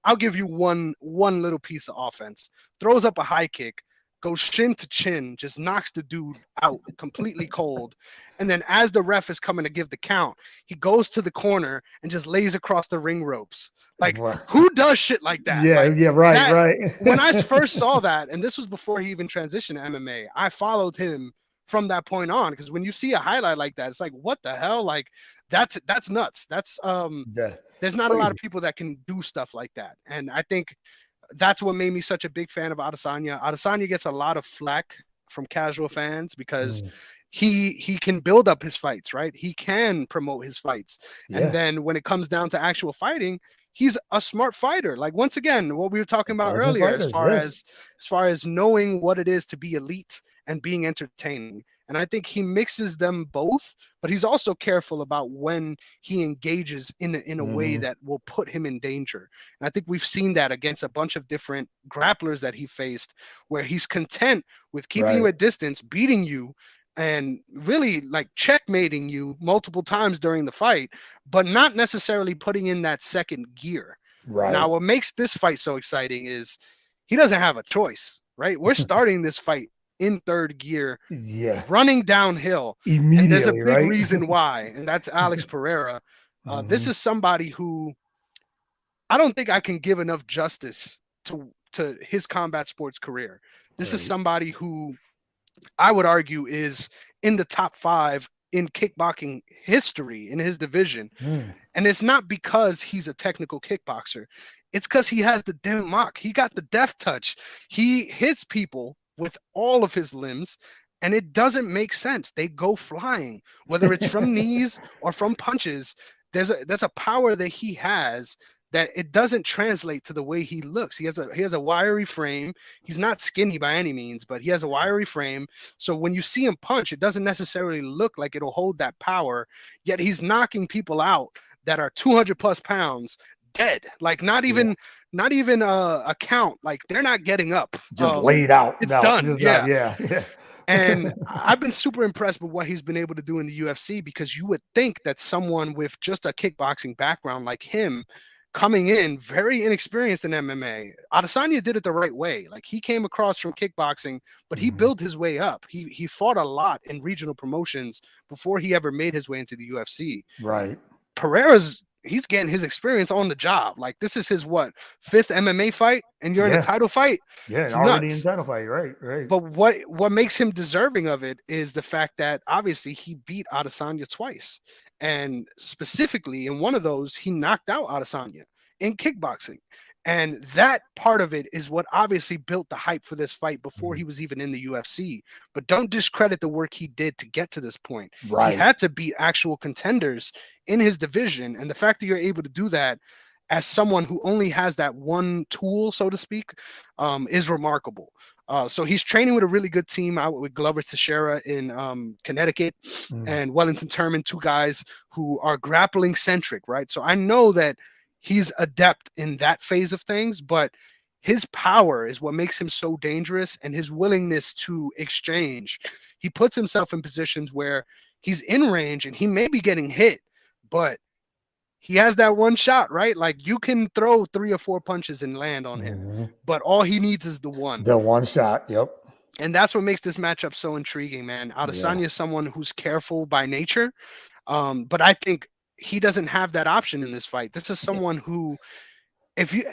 I'll give you one little piece of offense. Throws up a high kick, goes shin to chin, just knocks the dude out completely cold. And then as the ref is coming to give the count, he goes to the corner and just lays across the ring ropes. Like, who does shit like that? Yeah, like, yeah, right, right. When I first saw that, and this was before he even transitioned to MMA, I followed him from that point on, because when you see a highlight like that, it's like, what the hell? Like, that's nuts. That's there's not a lot of people that can do stuff like that. And I think that's what made me such a big fan of Adesanya. Adesanya gets a lot of flack from casual fans because he can build up his fights, right? He can promote his fights. Yeah. And then when it comes down to actual fighting, he's a smart fighter. Like, once again, what we were talking about earlier, as far as knowing what it is to be elite and being entertaining. And I think he mixes them both, but he's also careful about when he engages in a way that will put him in danger. And I think we've seen that against a bunch of different grapplers that he faced, where he's content with keeping you at distance, beating you, and really like checkmating you multiple times during the fight, but not necessarily putting in that second gear. Right. Now, what makes this fight so exciting is he doesn't have a choice, right? We're starting this fight in third gear, running downhill. And there's a big reason why, and that's Alex Pereira. This is somebody who I don't think I can give enough justice to his combat sports career. This is somebody who I would argue is in the top 5 in kickboxing history in his division. And it's not because he's a technical kickboxer. It's because he has the dim mak. He got the death touch. He hits people with all of his limbs, and it doesn't make sense. They go flying, whether it's from knees or from punches. There's a power that he has that it doesn't translate to the way he looks. He has a wiry frame. He's not skinny by any means, but he has a wiry frame. So when you see him punch, it doesn't necessarily look like it'll hold that power, yet he's knocking people out that are 200 plus pounds dead. Like, not even a count. Like, they're not getting up. Just laid out. It's done. Yeah. And I've been super impressed with what he's been able to do in the UFC, because you would think that someone with just a kickboxing background like him, coming in very inexperienced in MMA, Adesanya did it the right way. Like, he came across from kickboxing, but he built his way up. He fought a lot in regional promotions before he ever made his way into the UFC. Right. He's getting his experience on the job. Like, this is his 5th MMA fight, and you're in a title fight. Yeah, it's already in title fight, right. But what makes him deserving of it is the fact that obviously he beat Adesanya twice. And specifically in one of those, he knocked out Adesanya in kickboxing. And that part of it is what obviously built the hype for this fight before he was even in the UFC. But don't discredit the work he did to get to this point. Right. He had to beat actual contenders in his division. And the fact that you're able to do that as someone who only has that one tool, so to speak, is remarkable. So he's training with a really good team out with Glover Teixeira in Connecticut and Wellington Turman, 2 guys who are grappling centric, right? So I know that he's adept in that phase of things, but his power is what makes him so dangerous, and his willingness to exchange. He puts himself in positions where he's in range and he may be getting hit, but he has that one shot, right? Like, you can throw 3 or 4 punches and land on him, but all he needs is the one. The one shot, yep. And that's what makes this matchup so intriguing, man. Adesanya is someone who's careful by nature, but I think he doesn't have that option in this fight. This is someone who, if you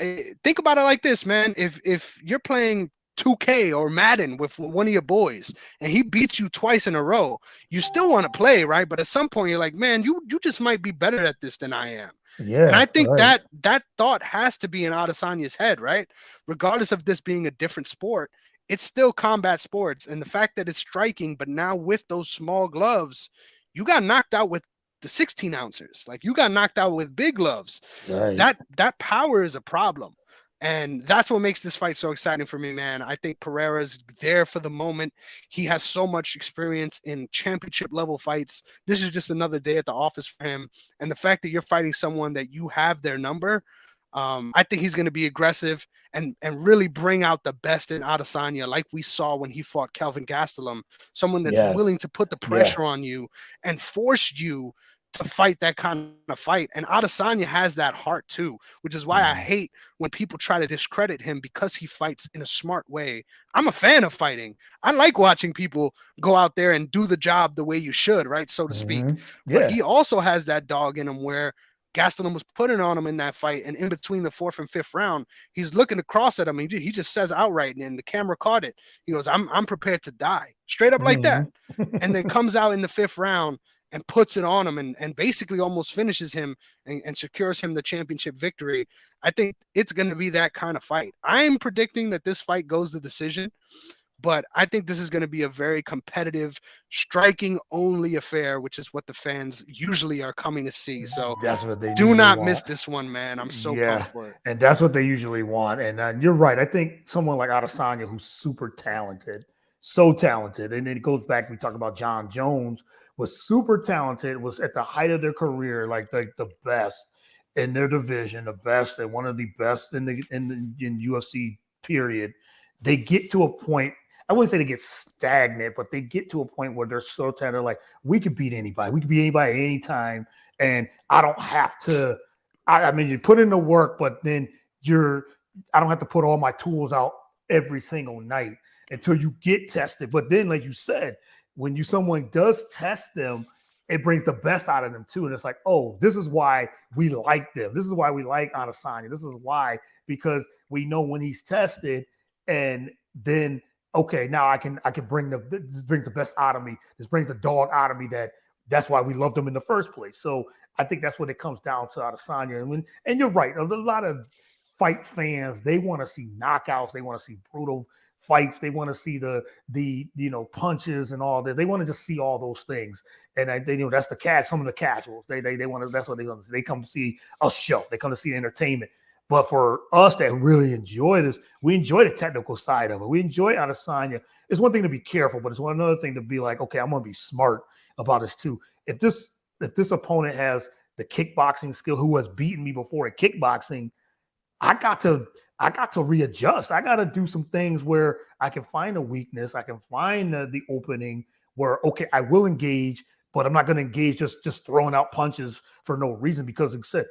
think about it like this, man, if you're playing 2K or Madden with one of your boys and he beats you twice in a row, you still want to play, right? But at some point you're like, man, you just might be better at this than I am. Yeah. And I think that thought has to be in Adesanya's head, right? Regardless of this being a different sport, it's still combat sports. And the fact that it's striking, but now with those small gloves, you got knocked out with the 16 ounces. Like, you got knocked out with big gloves. Right. That power is a problem. And that's what makes this fight so exciting for me, man. I think Pereira's there for the moment. He has so much experience in championship level fights. This is just another day at the office for him. And the fact that you're fighting someone that you have their number, I think he's going to be aggressive and really bring out the best in Adesanya, like we saw when he fought Kelvin Gastelum, someone that's willing to put the pressure on you and force you to fight that kind of fight. And Adesanya has that heart too, which is why I hate when people try to discredit him because he fights in a smart way. I'm a fan of fighting. I like watching people go out there and do the job the way you should, right? So to speak. But he also has that dog in him where Gastelum was putting on him in that fight, and in between the 4th and 5th round, he's looking across at him. He just says outright, and the camera caught it. He goes, "I'm prepared to die," straight up like that, and then comes out in the 5th round and puts it on him and basically almost finishes him and secures him the championship victory. I think it's going to be that kind of fight. I'm predicting that this fight goes to decision. But I think this is going to be a very competitive, striking-only affair, which is what the fans usually are coming to see. So that's what they do not miss this one, man. I'm so pumped for it. And that's what they usually want. And you're right. I think someone like Adesanya, who's super talented, so talented, and then it goes back, we talk about John Jones, was super talented, was at the height of their career, like the best in their division, the best, and one of the best in UFC, period. They get to a point, I wouldn't say they get stagnant, but they get to a point where they're so talented, like, we could beat anybody. We could beat anybody at any time. And I don't have to, I mean, you put in the work, but then I don't have to put all my tools out every single night until you get tested. But then, like you said, when someone does test them, it brings the best out of them too. And it's like, oh, this is why we like them. This is why we like Adesanya. This is why, because we know when he's tested, and then, okay, now I can bring this brings the best out of me. This brings the dog out of me. That's why we loved him in the first place. So I think that's what it comes down to Adesanya. And you're right. A lot of fight fans, they want to see knockouts. They want to see brutal fights. They want to see the punches and all that. They want to just see all those things. And that's the some of the casuals. They want to. That's what they want to see. They come to see a show. They come to see entertainment. But for us that really enjoy this, we enjoy the technical side of it. We enjoy Adesanya. It's one thing to be careful, but it's another thing to be like, okay, I'm going to be smart about this too. If this opponent has the kickboxing skill, who has beaten me before in kickboxing, I got to readjust. I got to do some things where I can find a weakness. I can find the opening where, okay, I will engage, but I'm not going to engage just throwing out punches for no reason, because like I said,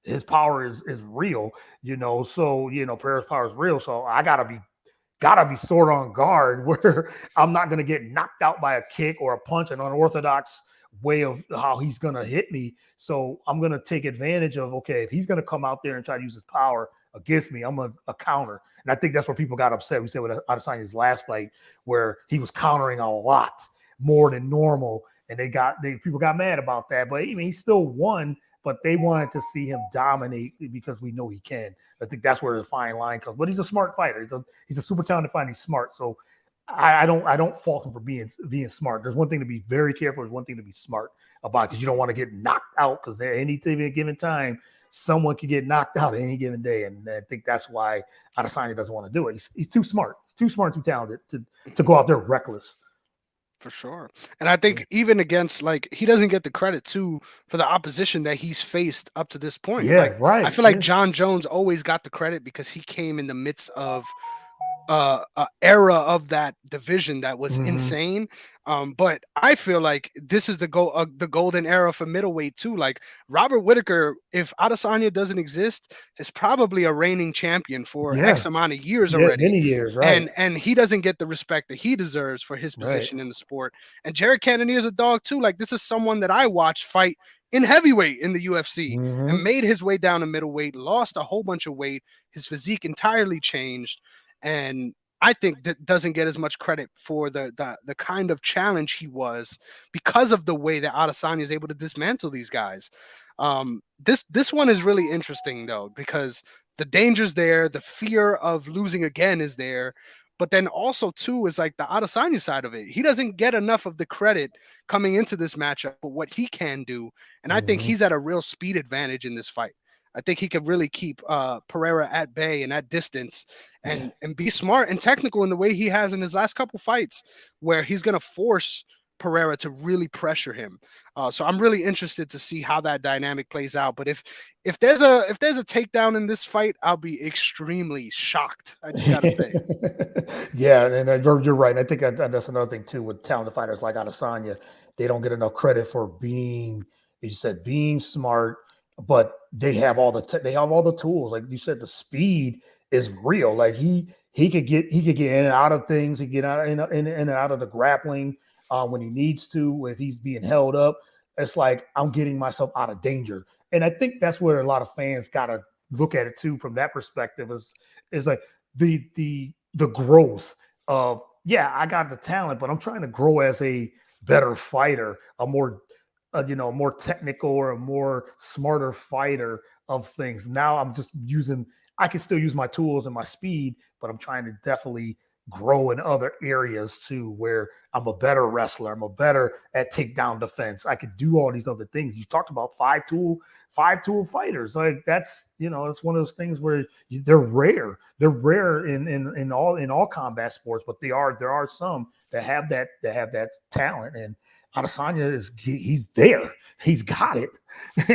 his power is real, so, Pereira's power is real. So I gotta be sort of on guard where I'm not going to get knocked out by a kick or a punch, an unorthodox way of how he's going to hit me. So I'm going to take advantage of, okay, if he's going to come out there and try to use his power against me, I'm a counter. And I think that's where people got upset. We said with Adesanya's last fight, where he was countering a lot more than normal. And people got mad about that. But I mean, he still won. But they wanted to see him dominate because we know he can. I think that's where the fine line comes. But he's a smart fighter. He's a super talented fighter. He's smart. So I don't fault him for being smart. There's one thing to be very careful. There's one thing to be smart about, because you don't want to get knocked out, because at any given time, someone can get knocked out at any given day. And I think that's why Adesanya doesn't want to do it. He's too smart. He's too smart, too talented to go out there reckless. For sure. And I think even against, like, he doesn't get the credit too for the opposition that he's faced up to this point. Yeah, right. I feel like John Jones always got the credit because he came in the midst of a era of that division that was insane. But I feel like this is the golden era for middleweight too. Like, Robert Whittaker, if Adesanya doesn't exist, is probably a reigning champion for X amount of years already. Many years, right? And he doesn't get the respect that he deserves for his position in the sport. And Jared Cannonier is a dog too. Like, this is someone that I watched fight in heavyweight in the UFC and made his way down to middleweight, lost a whole bunch of weight. His physique entirely changed. And I think that doesn't get as much credit for the kind of challenge he was, because of the way that Adesanya is able to dismantle these guys. This one is really interesting though, because the danger's there, the fear of losing again is there, but then also too is like the Adesanya side of it. He doesn't get enough of the credit coming into this matchup for what he can do, and I think he's at a real speed advantage in this fight. I think he could really keep Pereira at bay and at distance, and be smart and technical in the way he has in his last couple fights, where he's going to force Pereira to really pressure him. So I'm really interested to see how that dynamic plays out. But if there's a takedown in this fight, I'll be extremely shocked. I just got to say. Yeah, and you're right. I think that's another thing too with talented fighters like Adesanya. They don't get enough credit for being, you said being smart, but they have all they have all the tools. Like you said, the speed is real. Like he could get in and out of things, he get out in and out of the grappling when he needs to, if he's being held up. It's like I'm getting myself out of danger. And I think that's where a lot of fans gotta look at it too from that perspective is like the growth of, yeah, I got the talent, but I'm trying to grow as a better fighter, a more more technical or a more smarter fighter of things. Now I'm just using, I can still use my tools and my speed, but I'm trying to definitely grow in other areas too, where I'm a better wrestler. I'm a better at takedown defense. I could do all these other things. You talked about five tool fighters. Like that's, it's one of those things where they're rare. They're rare in all combat sports, but there are some that have that talent. And Adesanya he's there. He's got it.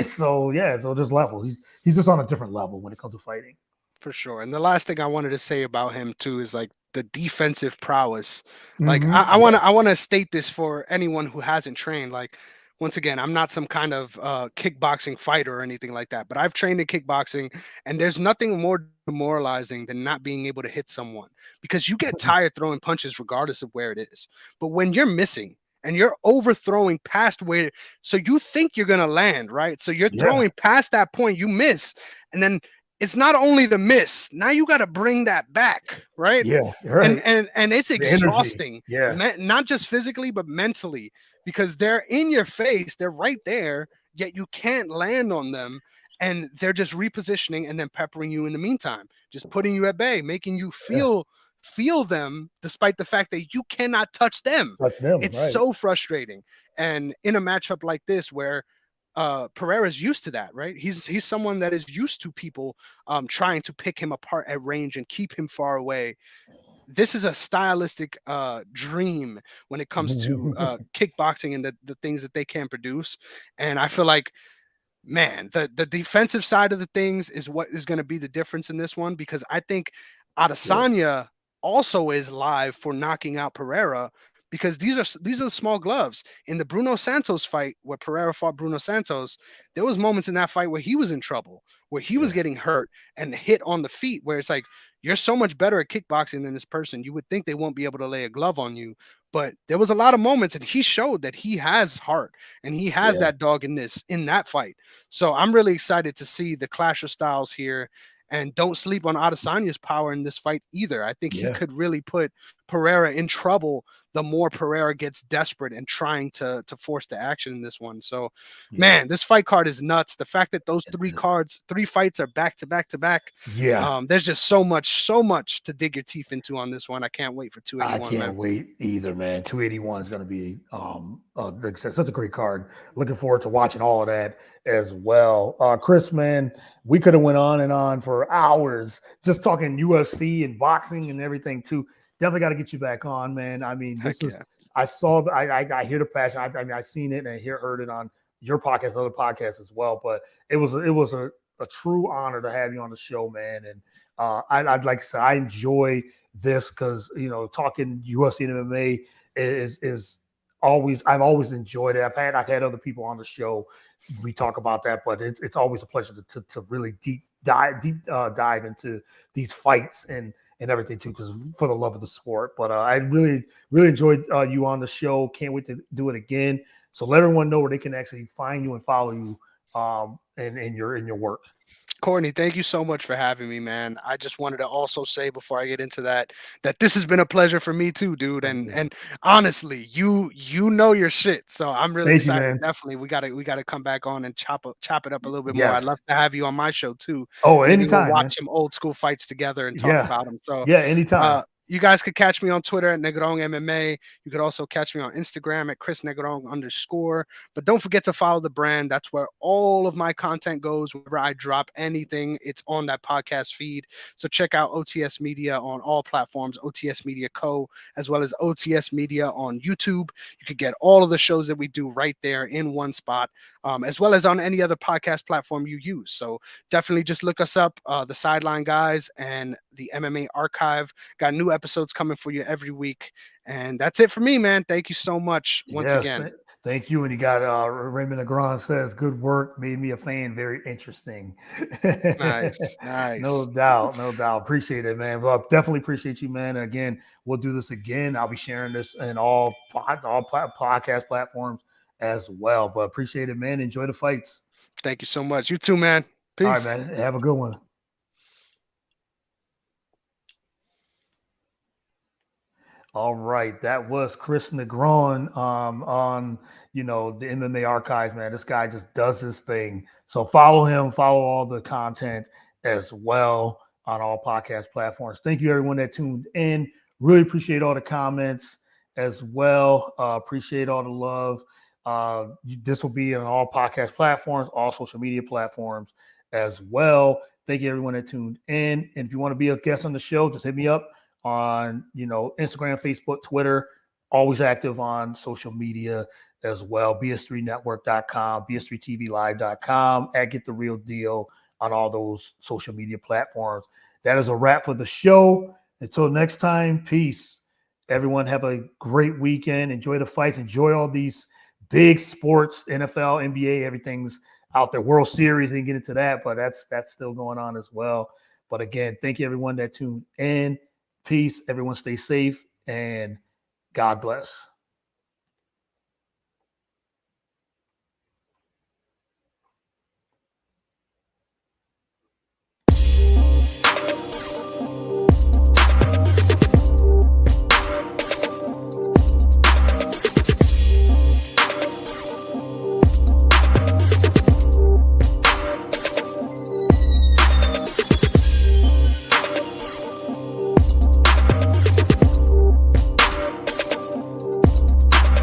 So yeah, so this level, he's just on a different level when it comes to fighting. For sure. And the last thing I wanted to say about him too is like the defensive prowess. Like Mm-hmm. I want to state this for anyone who hasn't trained. Like once again, I'm not some kind of kickboxing fighter or anything like that, but I've trained in kickboxing, and there's nothing more demoralizing than not being able to hit someone because you get tired throwing punches regardless of where it is. But when you're missing and you're overthrowing past where, so you think you're gonna land, right? So you're Yeah. throwing past that point, you miss, and then it's not only the miss. Now you got to bring that back, right? Yeah, right. And it's exhausting. Yeah. Not just physically, but mentally, because they're in your face, they're right there, yet you can't land on them, and they're just repositioning and then peppering you in the meantime, just putting you at bay, making you feel them, despite the fact that you cannot touch them. It's right. so frustrating. And in a matchup like this, where Pereira's used to that, right? He's someone that is used to people trying to pick him apart at range and keep him far away. This is a stylistic dream when it comes to kickboxing and the things that they can produce. And I feel like, man, the defensive side of the things is what is going to be the difference in this one, because I think Adesanya also is live for knocking out Pereira, because these are the small gloves. In the Bruno Santos fight where Pereira fought Bruno Santos, there was moments in that fight where he was in trouble, where he was getting hurt and hit on the feet, where it's like, you're so much better at kickboxing than this person. You would think they won't be able to lay a glove on you. But there was a lot of moments, and he showed that he has heart and he has that dog in that fight. So I'm really excited to see the clash of styles here. And don't sleep on Adesanya's power in this fight either. I think he could really put Pereira in trouble the more Pereira gets desperate and trying to force the action in this one. So, man, this fight card is nuts. The fact that those three fights are back to back to back. Yeah. There's just so much to dig your teeth into on this one. I can't wait for 281. I can't wait either, man. 281 is going to be like I said, such a great card. Looking forward to watching all of that as well. Chris, man, we could have went on and on for hours just talking UFC and boxing and everything too. Definitely got to get you back on, man. I mean, I saw, I hear the passion. I mean, I seen it and heard it on your podcast, other podcasts as well. But it was a true honor to have you on the show, man. And I'd like to say I enjoy this because talking UFC and MMA is always, I've always enjoyed it. I've had other people on the show. We talk about that, but it's always a pleasure to really dive into these fights and everything too, because for the love of the sport. But I really enjoyed you on the show. Can't wait to do it again. So let everyone know where they can actually find you and follow you in your work. Courtney, thank you so much for having me, man. I just wanted to also say before I get into that this has been a pleasure for me too, dude. And honestly, you know your shit. So I'm really excited. You, definitely, we gotta come back on and chop it up a little bit more. I'd love to have you on my show too. Oh, maybe anytime. We'll watch some old school fights together and talk about them. So anytime. You guys could catch me on Twitter at Negron MMA. You could also catch me on Instagram at Chris Negron _. But don't forget to follow the brand. That's where all of my content goes. Whenever I drop anything, it's on that podcast feed. So check out OTS Media on all platforms, OTS Media Co., as well as OTS Media on YouTube. You could get all of the shows that we do right there in one spot, as well as on any other podcast platform you use. So definitely just look us up, the Sideline guys and the MMA Archive. Got new episodes coming for you every week. And that's it for me, man. Thank you so much once again. Thank you. And you got Raymond Negron says, good work, made me a fan, very interesting. Nice, No nice. doubt, no doubt. Appreciate it, man. Well, definitely appreciate you, man. And again, we'll do this again. I'll be sharing this in all podcast platforms as well. But appreciate it, man. Enjoy the fights. Thank you so much. You too, man. All right, Peace. man. Have a good one. All right, that was Chris Negron on the MMA archives, man. This guy just does his thing. So follow him, follow all the content as well on all podcast platforms. Thank you, everyone that tuned in. Really appreciate all the comments as well. Appreciate all the love. This will be on all podcast platforms, all social media platforms as well. Thank you, everyone that tuned in. And if you want to be a guest on the show, just hit me up on Instagram, Facebook, Twitter, always active on social media as well. BS3network.com, BS3TVlive.com, at Get the Real Deal on all those social media platforms. That is a wrap for the show. Until next time, peace. Everyone have a great weekend. Enjoy the fights. Enjoy all these big sports, NFL, NBA, everything's out there. World Series, didn't get into that, but that's still going on as well. But again, thank you everyone that tuned in. Peace. Everyone stay safe and God bless.